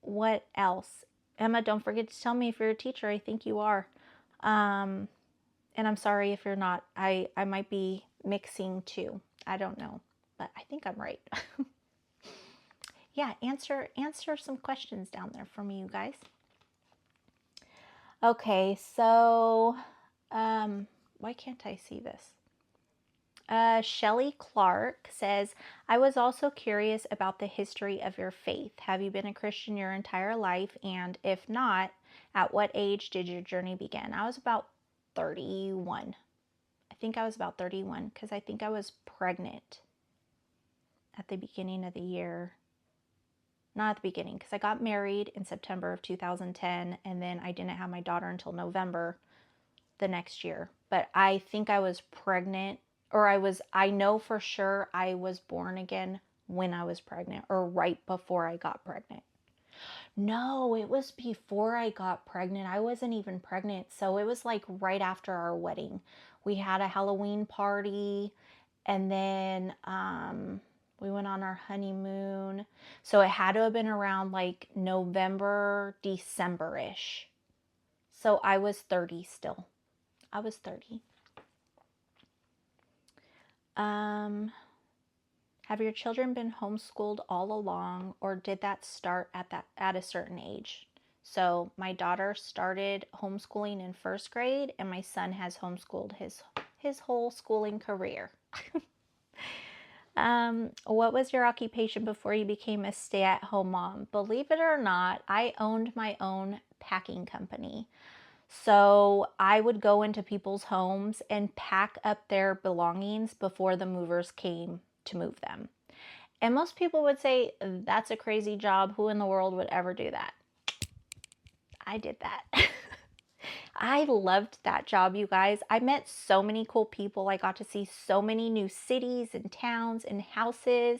What else? Emma, don't forget to tell me if you're a teacher. I think you are. And I'm sorry if you're not. I might be mixing too. I don't know. But I think I'm right. Yeah, answer some questions down there for me, you guys. Okay, so why can't I see this? Shelly Clark says, I was also curious about the history of your faith. Have you been a Christian your entire life? And if not, at what age did your journey begin? I was about 31. I think I was about 31 because I think I was pregnant at the beginning of the year. Not at the beginning, because I got married in September of 2010, and then I didn't have my daughter until November the next year. But I think I was pregnant, or I know for sure I was born again when I was pregnant, or right before I got pregnant. No, it was before I got pregnant. I wasn't even pregnant. So it was like right after our wedding. We had a Halloween party, and then we went on our honeymoon. So it had to have been around like November, December-ish. So I was 30 still. I was 30. Have your children been homeschooled all along, or did that start at a certain age? So my daughter started homeschooling in first grade, and my son has homeschooled his whole schooling career. What was your occupation before you became a stay-at-home mom? Believe it or not, I owned my own packing company. So I would go into people's homes and pack up their belongings before the movers came to move them. And most people would say, that's a crazy job. Who in the world would ever do that? I did that. I loved that job, you guys. I met so many cool people. I got to see so many new cities and towns and houses.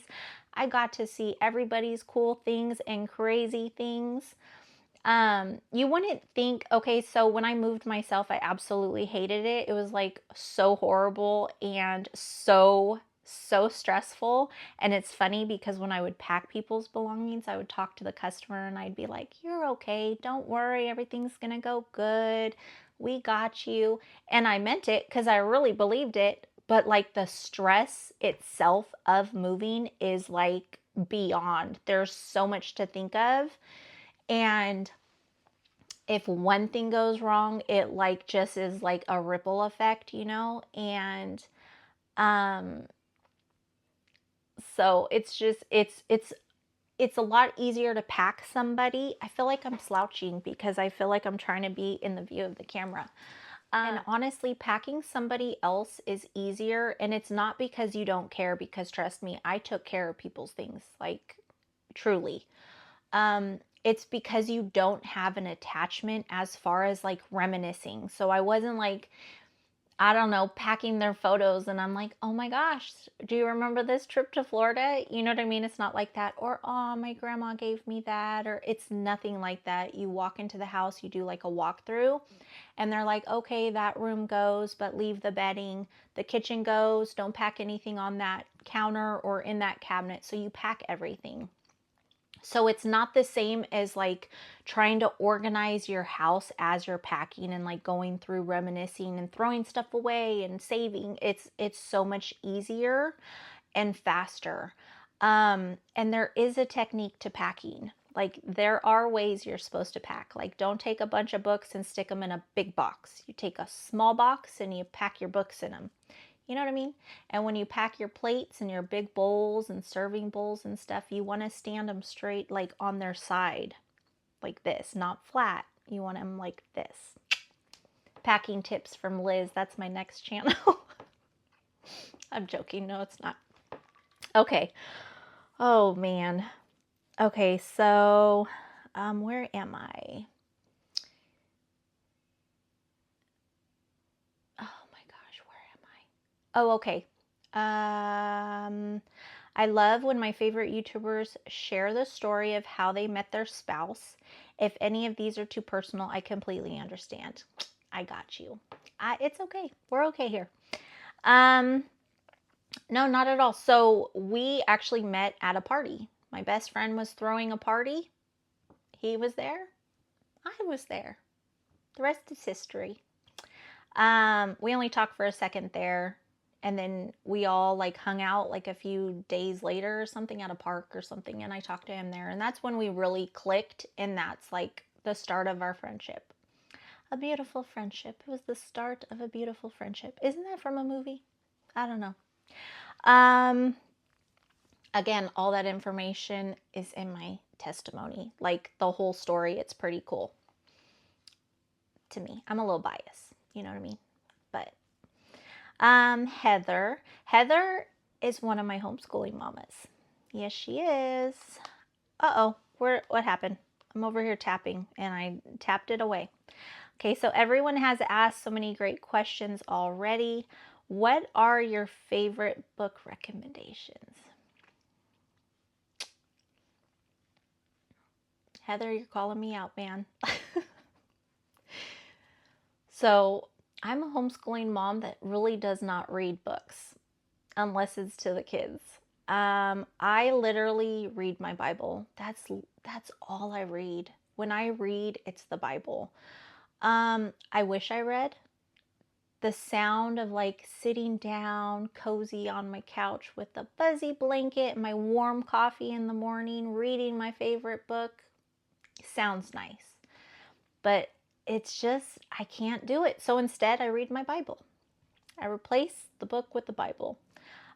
I got to see everybody's cool things and crazy things. You wouldn't think, okay, so when I moved myself, I absolutely hated it. It was like so horrible and so stressful. And it's funny because when I would pack people's belongings, I would talk to the customer and I'd be like, you're okay. Don't worry. Everything's going to go good. We got you. And I meant it because I really believed it. But like the stress itself of moving is like beyond. There's so much to think of. And if one thing goes wrong, it like just is like a ripple effect, you know? And so it's just it's a lot easier to pack somebody. I feel like I'm slouching because I feel like I'm trying to be in the view of the camera. And honestly, packing somebody else is easier, and it's not because you don't care, because trust me, I took care of people's things, like truly. It's because you don't have an attachment as far as like reminiscing. So I wasn't like, I don't know, packing their photos and I'm like, oh my gosh, do you remember this trip to Florida? You know what I mean? It's not like that. Or, oh, my grandma gave me that. Or it's nothing like that. You walk into the house, you do like a walkthrough, and they're like, okay, that room goes, but leave the bedding. The kitchen goes, don't pack anything on that counter or in that cabinet. So you pack everything. So it's not the same as like trying to organize your house as you're packing and like going through reminiscing and throwing stuff away and saving. It's so much easier and faster. And there is a technique to packing. Like, there are ways you're supposed to pack. Like, don't take a bunch of books and stick them in a big box. You take a small box and you pack your books in them. You know what I mean? And when you pack your plates and your big bowls and serving bowls and stuff, you want to stand them straight, like on their side, like this, not flat. You want them like this. Packing tips from Liz. That's my next channel. I'm joking. No, it's not. Okay. Oh, man. Okay, so where am I? Oh my gosh, where am I? Oh, okay. I love when my favorite YouTubers share the story of how they met their spouse. If any of these are too personal, I completely understand. I got you. It's okay. We're okay here. No, not at all. So we actually met at a party. My best friend was throwing a party. He was there. I was there. The rest is history. We only talked for a second there, and then we all like hung out like a few days later or something at a park or something, and I talked to him there, and that's when we really clicked, and that's like the start of our friendship. A beautiful friendship. It was the start of a beautiful friendship. Isn't that from a movie? I don't know. Again, all that information is in my testimony. Like the whole story, it's pretty cool to me. I'm a little biased, you know what I mean? But Heather is one of my homeschooling mamas. Yes, she is. Uh-oh, what happened? I'm over here tapping and I tapped it away. Okay, so everyone has asked so many great questions already. What are your favorite book recommendations? Heather, you're calling me out, man. So I'm a homeschooling mom that really does not read books unless it's to the kids. I literally read my Bible. That's all I read. When I read, it's the Bible. I wish I read. The sound of like sitting down cozy on my couch with a fuzzy blanket and my warm coffee in the morning, reading my favorite book sounds nice. But it's just, I can't do it. So instead, I read my Bible. I replace the book with the Bible.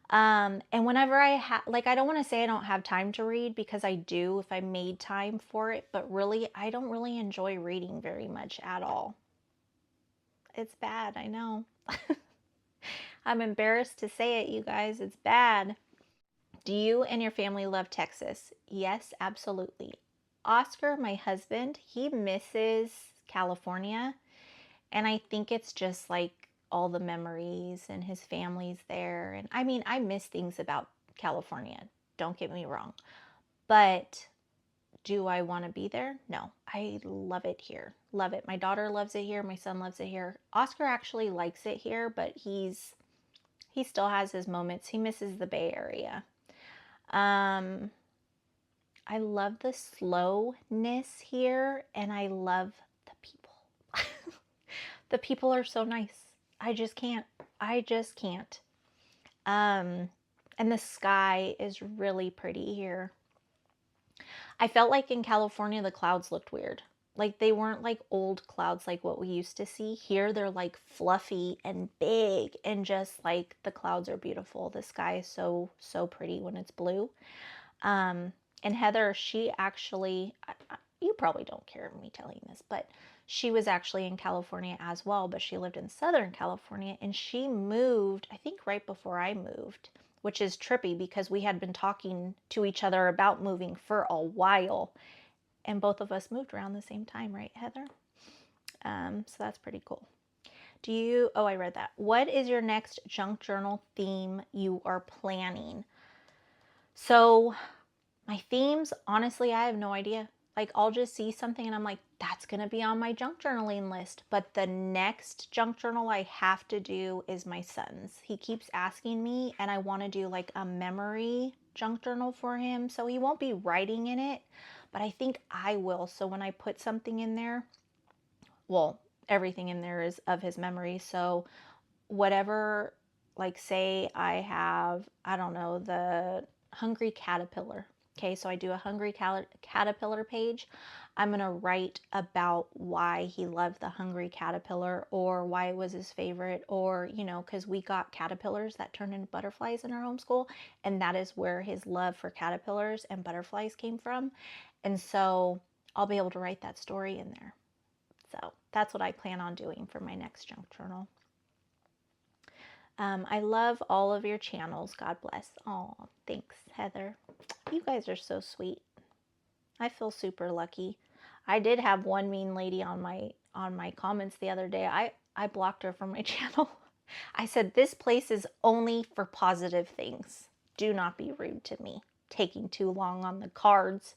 And whenever I I don't want to say I don't have time to read, because I do if I made time for it, but really, I don't really enjoy reading very much at all. It's bad, I know. I'm embarrassed to say it, you guys. It's bad. Do you and your family love Texas? Yes, absolutely. Oscar, my husband, he misses California. And I think it's just like all the memories and his family's there. And I mean, I miss things about California. Don't get me wrong. But do I want to be there? No. I love it here. Love it. My daughter loves it here. My son loves it here. Oscar actually likes it here, but he still has his moments. He misses the Bay Area. I love the slowness here, and I love the people. The people are so nice. I just can't. I just can't. And the sky is really pretty here. I felt like in California, the clouds looked weird. Like they weren't like old clouds like what we used to see. Here, they're like fluffy and big, and just like the clouds are beautiful. The sky is so, so pretty when it's blue. And Heather, she actually, you probably don't care me telling this, but she was actually in California as well, but she lived in Southern California, and she moved, I think right before I moved, which is trippy because we had been talking to each other about moving for a while, and both of us moved around the same time, right, Heather? So that's pretty cool. Oh, I read that. What is your next junk journal theme you are planning? So my themes, honestly, I have no idea. Like, I'll just see something and I'm like, that's going to be on my junk journaling list. But the next junk journal I have to do is my son's. He keeps asking me, and I want to do like a memory junk journal for him. So he won't be writing in it, but I think I will. So when I put something in there, well, everything in there is of his memory. So whatever, like say I have, I don't know, the hungry caterpillar. Okay, so I do a hungry caterpillar page. I'm going to write about why he loved the hungry caterpillar, or why it was his favorite, or, you know, because we got caterpillars that turned into butterflies in our homeschool, and that is where his love for caterpillars and butterflies came from. And so I'll be able to write that story in there. So that's what I plan on doing for my next junk journal. I love all of your channels. God bless. Oh, thanks, Heather. You guys are so sweet. I feel super lucky. I did have one mean lady on my comments the other day. I blocked her from my channel. I said, this place is only for positive things. Do not be rude to me. Taking too long on the cards.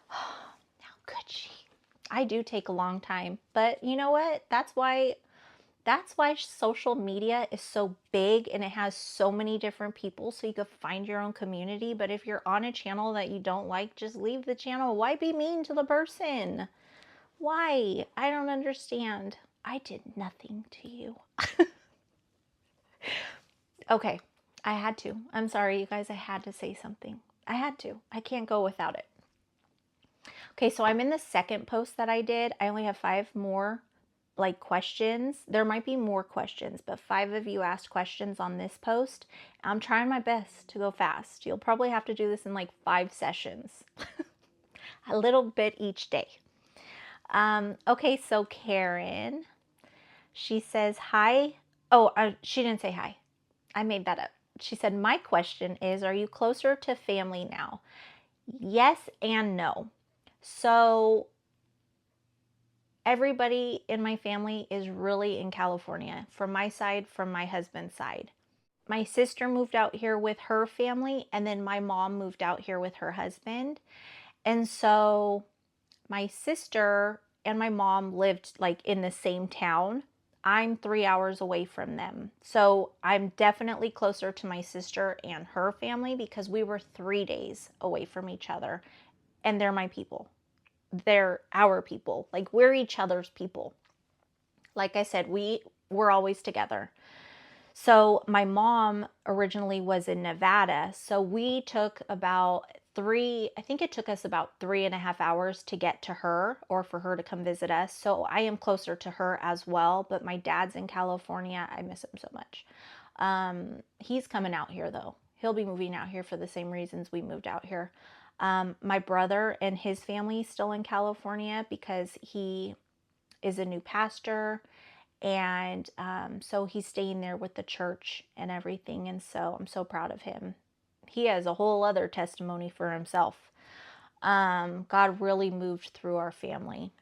How could she? I do take a long time. But you know what? That's why social media is so big and it has so many different people, so you could find your own community. But if you're on a channel that you don't like, just leave the channel. Why be mean to the person? Why? I don't understand. I did nothing to you. Okay, I had to. I'm sorry, you guys. I had to say something. I had to. I can't go without it. Okay, so I'm in the second post that I did. I only have 5 more like questions. There might be more questions, but 5 of you asked questions on this post. I'm trying my best to go fast. You'll probably have to do this in like 5 sessions. A little bit each day. Okay, so Karen, she says hi. Oh, she didn't say hi. I made that up. She said, my question is, are you closer to family now? Yes and no. So everybody in my family is really in California, from my side, from my husband's side. My sister moved out here with her family, and then my mom moved out here with her husband. And so my sister and my mom lived like in the same town. I'm 3 hours away from them. So I'm definitely closer to my sister and her family because we were 3 days away from each other. And they're my people. They're our people. Like, we're each other's people. Like I said, we're always together. So my mom originally was in Nevada. So we took about I think it took us about 3.5 hours to get to her, or for her to come visit us. So I am closer to her as well. But my dad's in California. I miss him so much. He's coming out here though. He'll be moving out here for the same reasons we moved out here. My brother and his family still in California because he is a new pastor, and so he's staying there with the church and everything. And so I'm so proud of him. He has a whole other testimony for himself. God really moved through our family.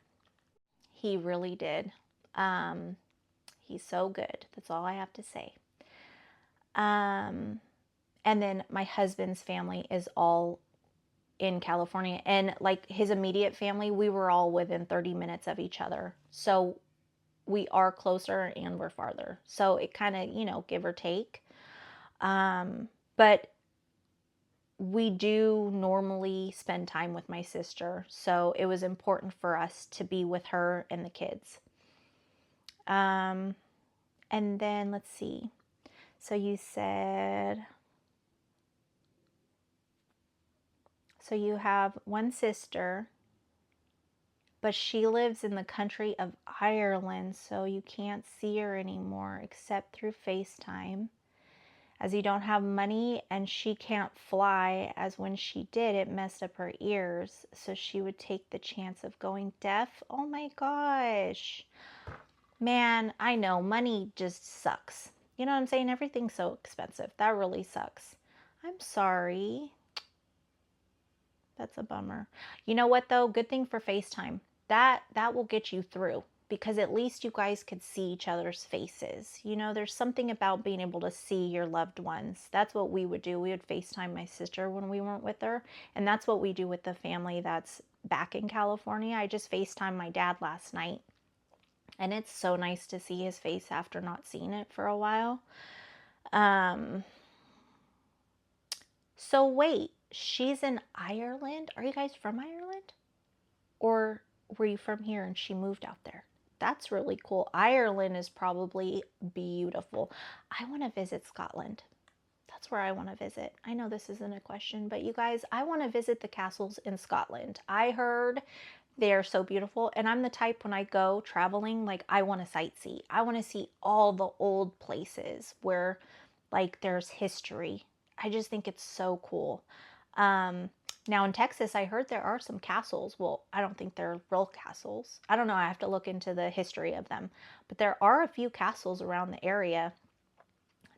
He really did. He's so good. That's all I have to say. And then my husband's family is all in California, and like his immediate family, we were all within 30 minutes of each other. So we are closer and we're farther. So it kind of, you know, give or take. But we do normally spend time with my sister. So it was important for us to be with her and the kids. And then let's see. So you said, so you have one sister, but she lives in the country of Ireland, so you can't see her anymore except through FaceTime, as you don't have money and she can't fly, as when she did, it messed up her ears, so she would take the chance of going deaf. Oh my gosh. Man, I know, money just sucks. You know what I'm saying? Everything's so expensive. That really sucks. I'm sorry. That's a bummer. You know what though? Good thing for FaceTime. That will get you through, because at least you guys could see each other's faces. You know, there's something about being able to see your loved ones. That's what we would do. We would FaceTime my sister when we weren't with her. And that's what we do with the family that's back in California. I just FaceTimed my dad last night. And it's so nice to see his face after not seeing it for a while. So wait, she's in Ireland? Are you guys from Ireland? Or were you from here and she moved out there? That's really cool. Ireland is probably beautiful. I want to visit Scotland. that's where I want to visit. I know this isn't a question, but you guys, I want to visit the castles in Scotland. I heard they are so beautiful, and I'm the type when I go traveling, like I want to sightsee. I want to see all the old places where like there's history. I just think it's so cool. Um, Now in Texas, I heard there are some castles. Well, I don't think they're real castles. I don't know. I have to look into the history of them. But there are a few castles around the area.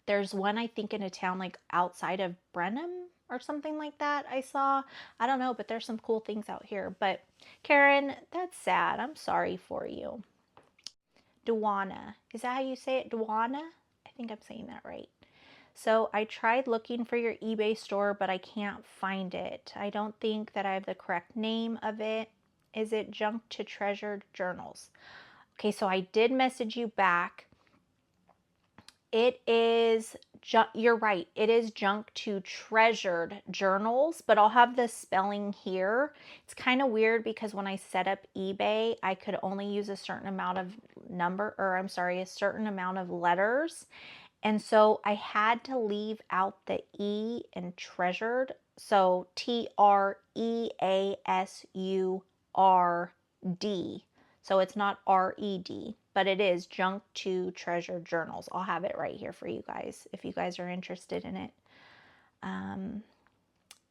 There's one, I think, in a town like outside of Brenham or something like that I saw. I don't know, but there's some cool things out here. But Karen, that's sad. I'm sorry for you. Duana. Is that how you say it? Duana? I think I'm saying that right. So I tried looking for your eBay store, but I can't find it. I don't think that I have the correct name of it. Is it Junk to Treasured Journals? Okay, so I did message you back. It is, you're right, it is Junk to Treasured Journals, but I'll have the spelling here. It's kind of weird because when I set up eBay, I could only use a certain amount of a certain amount of letters. And so I had to leave out the E in treasured. So TREASURD. So it's not RED, but it is Junk to Treasured Journals. I'll have it right here for you guys if you guys are interested in it.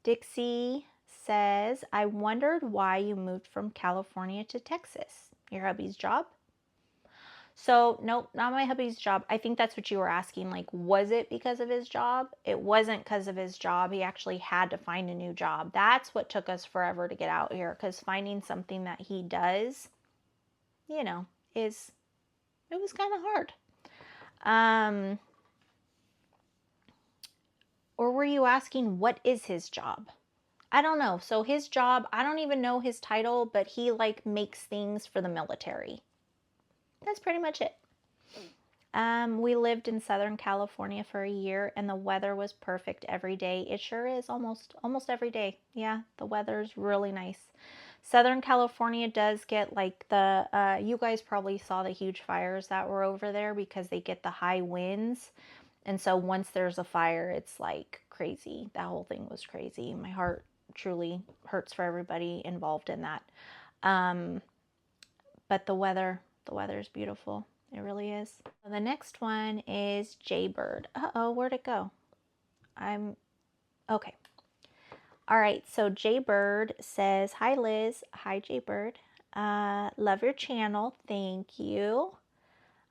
Dixie says, I wondered why you moved from California to Texas. Your hubby's job? So, nope, not my hubby's job. I think that's what you were asking. Like, was it because of his job? It wasn't because of his job. He actually had to find a new job. That's what took us forever to get out here, because finding something that he does, you know, it was kind of hard. Or were you asking what is his job? I don't know. So his job, I don't even know his title, but he like makes things for the military. That's pretty much it. We lived in Southern California for a year, and the weather was perfect every day. It sure is, almost every day. Yeah, the weather's really nice. Southern California does get like you guys probably saw the huge fires that were over there because they get the high winds. And so once there's a fire, it's like crazy. That whole thing was crazy. My heart truly hurts for everybody involved in that. But the weather is beautiful. It really is. The next one is Jaybird. Uh-oh, where'd it go? Okay. All right, so Jaybird says, hi Liz. Hi Jaybird. Love your channel. Thank you.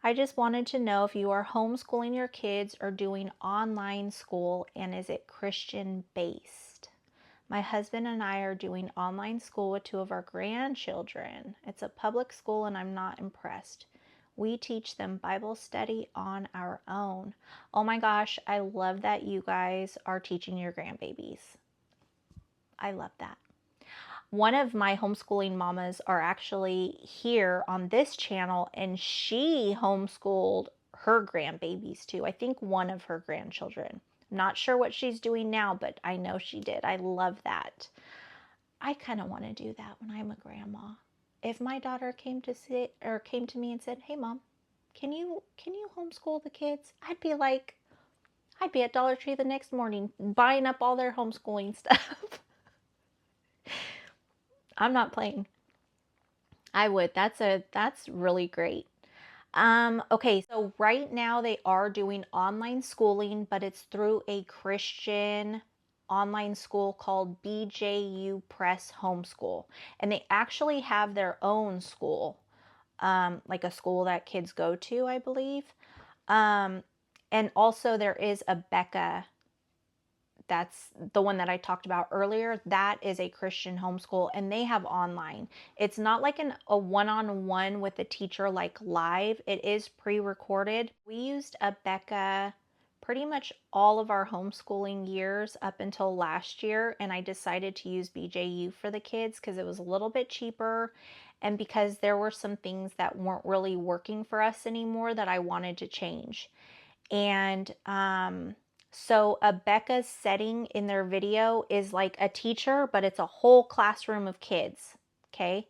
I just wanted to know if you are homeschooling your kids or doing online school, and is it Christian based? My husband and I are doing online school with 2 of our grandchildren. It's a public school and I'm not impressed. We teach them Bible study on our own. Oh my gosh, I love that you guys are teaching your grandbabies. I love that. One of my homeschooling mamas are actually here on this channel, and she homeschooled her grandbabies too. I think one of her grandchildren. I'm not sure what she's doing now, but I know she did. I love that. I kind of want to do that when I'm a grandma. If my daughter came to me and said, "Hey mom, can you homeschool the kids?" I'd be at Dollar Tree the next morning buying up all their homeschooling stuff. I'm not playing. I would. That's really great. Okay, so right now they are doing online schooling, but it's through a Christian online school called BJU Press Homeschool. And they actually have their own school, like a school that kids go to, I believe. And also there is a Becca, that's the one that I talked about earlier. That is a Christian homeschool, and they have online. It's not like a one-on-one with the teacher like live. It is pre-recorded. We used a Becca pretty much all of our homeschooling years up until last year, and I decided to use BJU for the kids because it was a little bit cheaper, and because there were some things that weren't really working for us anymore that I wanted to change. And so a Becca's setting in their video is like a teacher, but it's a whole classroom of kids. Okay.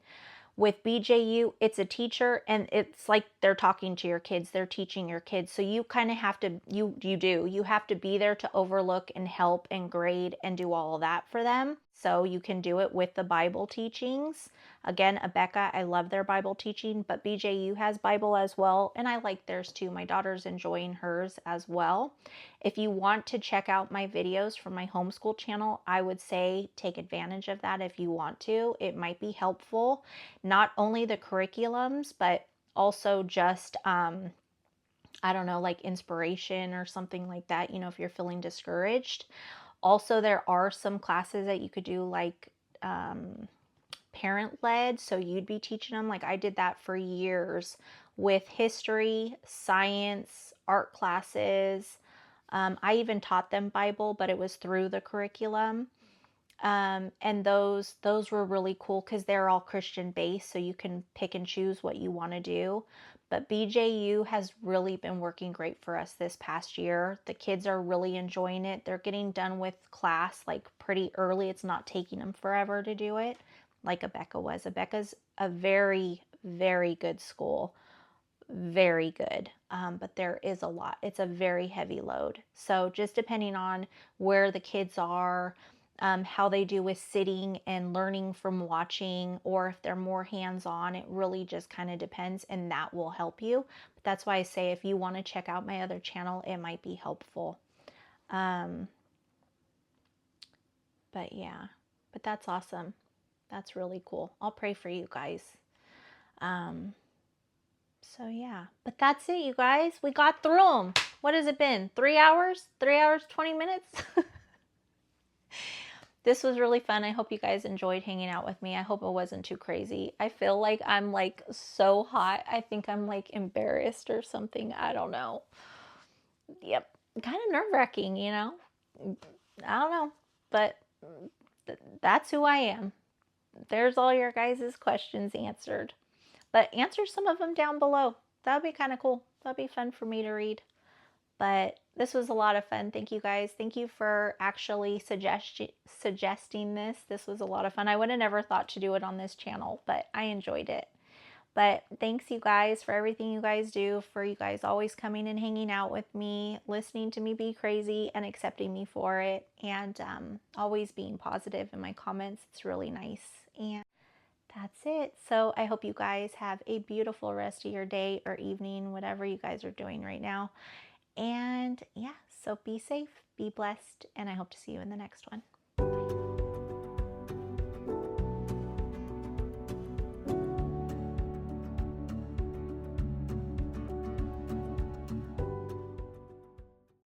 With BJU, it's a teacher, and it's like they're talking to your kids, they're teaching your kids. So you kind of have to, you have to be there to overlook and help and grade and do all of that for them. So you can do it with the Bible teachings. Again, Abeka, I love their Bible teaching, but BJU has Bible as well, and I like theirs too. My daughter's enjoying hers as well. If you want to check out my videos from my homeschool channel, I would say take advantage of that if you want to. It might be helpful. Not only the curriculums, but also just, I don't know, like inspiration or something like that, you know, if you're feeling discouraged. Also, there are some classes that you could do, like parent-led, so you'd be teaching them. Like I did that for years with history, science, art classes. I even taught them Bible, but it was through the curriculum. And those were really cool because they're all Christian based, so you can pick and choose what you want to do. But BJU has really been working great for us this past year. The kids are really enjoying it. They're getting done with class like pretty early. It's not taking them forever to do it like Abeka was. Abeka's a very, very good school. Very good. But there is a lot. It's a very heavy load. So just depending on where the kids are, how they do with sitting and learning from watching, or if they're more hands-on, it really just kind of depends, and that will help you. But that's why I say if you want to check out my other channel, it might be helpful. But yeah, but that's awesome. That's really cool. I'll pray for you guys. So yeah, but that's it, you guys. We got through them. What has it been? 3 hours? 3 hours, 20 minutes? This was really fun. I hope you guys enjoyed hanging out with me. I hope it wasn't too crazy. I feel like I'm like so hot. I think I'm like embarrassed or something. I don't know. Yep. Kind of nerve-wracking, you know? I don't know. But that's who I am. There's all your guys' questions answered. But answer some of them down below. That would be kind of cool. That'd be fun for me to read. But this was a lot of fun. Thank you guys. Thank you for actually suggesting this. This was a lot of fun. I would have never thought to do it on this channel, but I enjoyed it. But thanks you guys for everything you guys do, for you guys always coming and hanging out with me, listening to me be crazy and accepting me for it, and always being positive in my comments. It's really nice. And that's it. So I hope you guys have a beautiful rest of your day or evening, whatever you guys are doing right now. And yeah, so be safe, be blessed, and I hope to see you in the next one. Bye.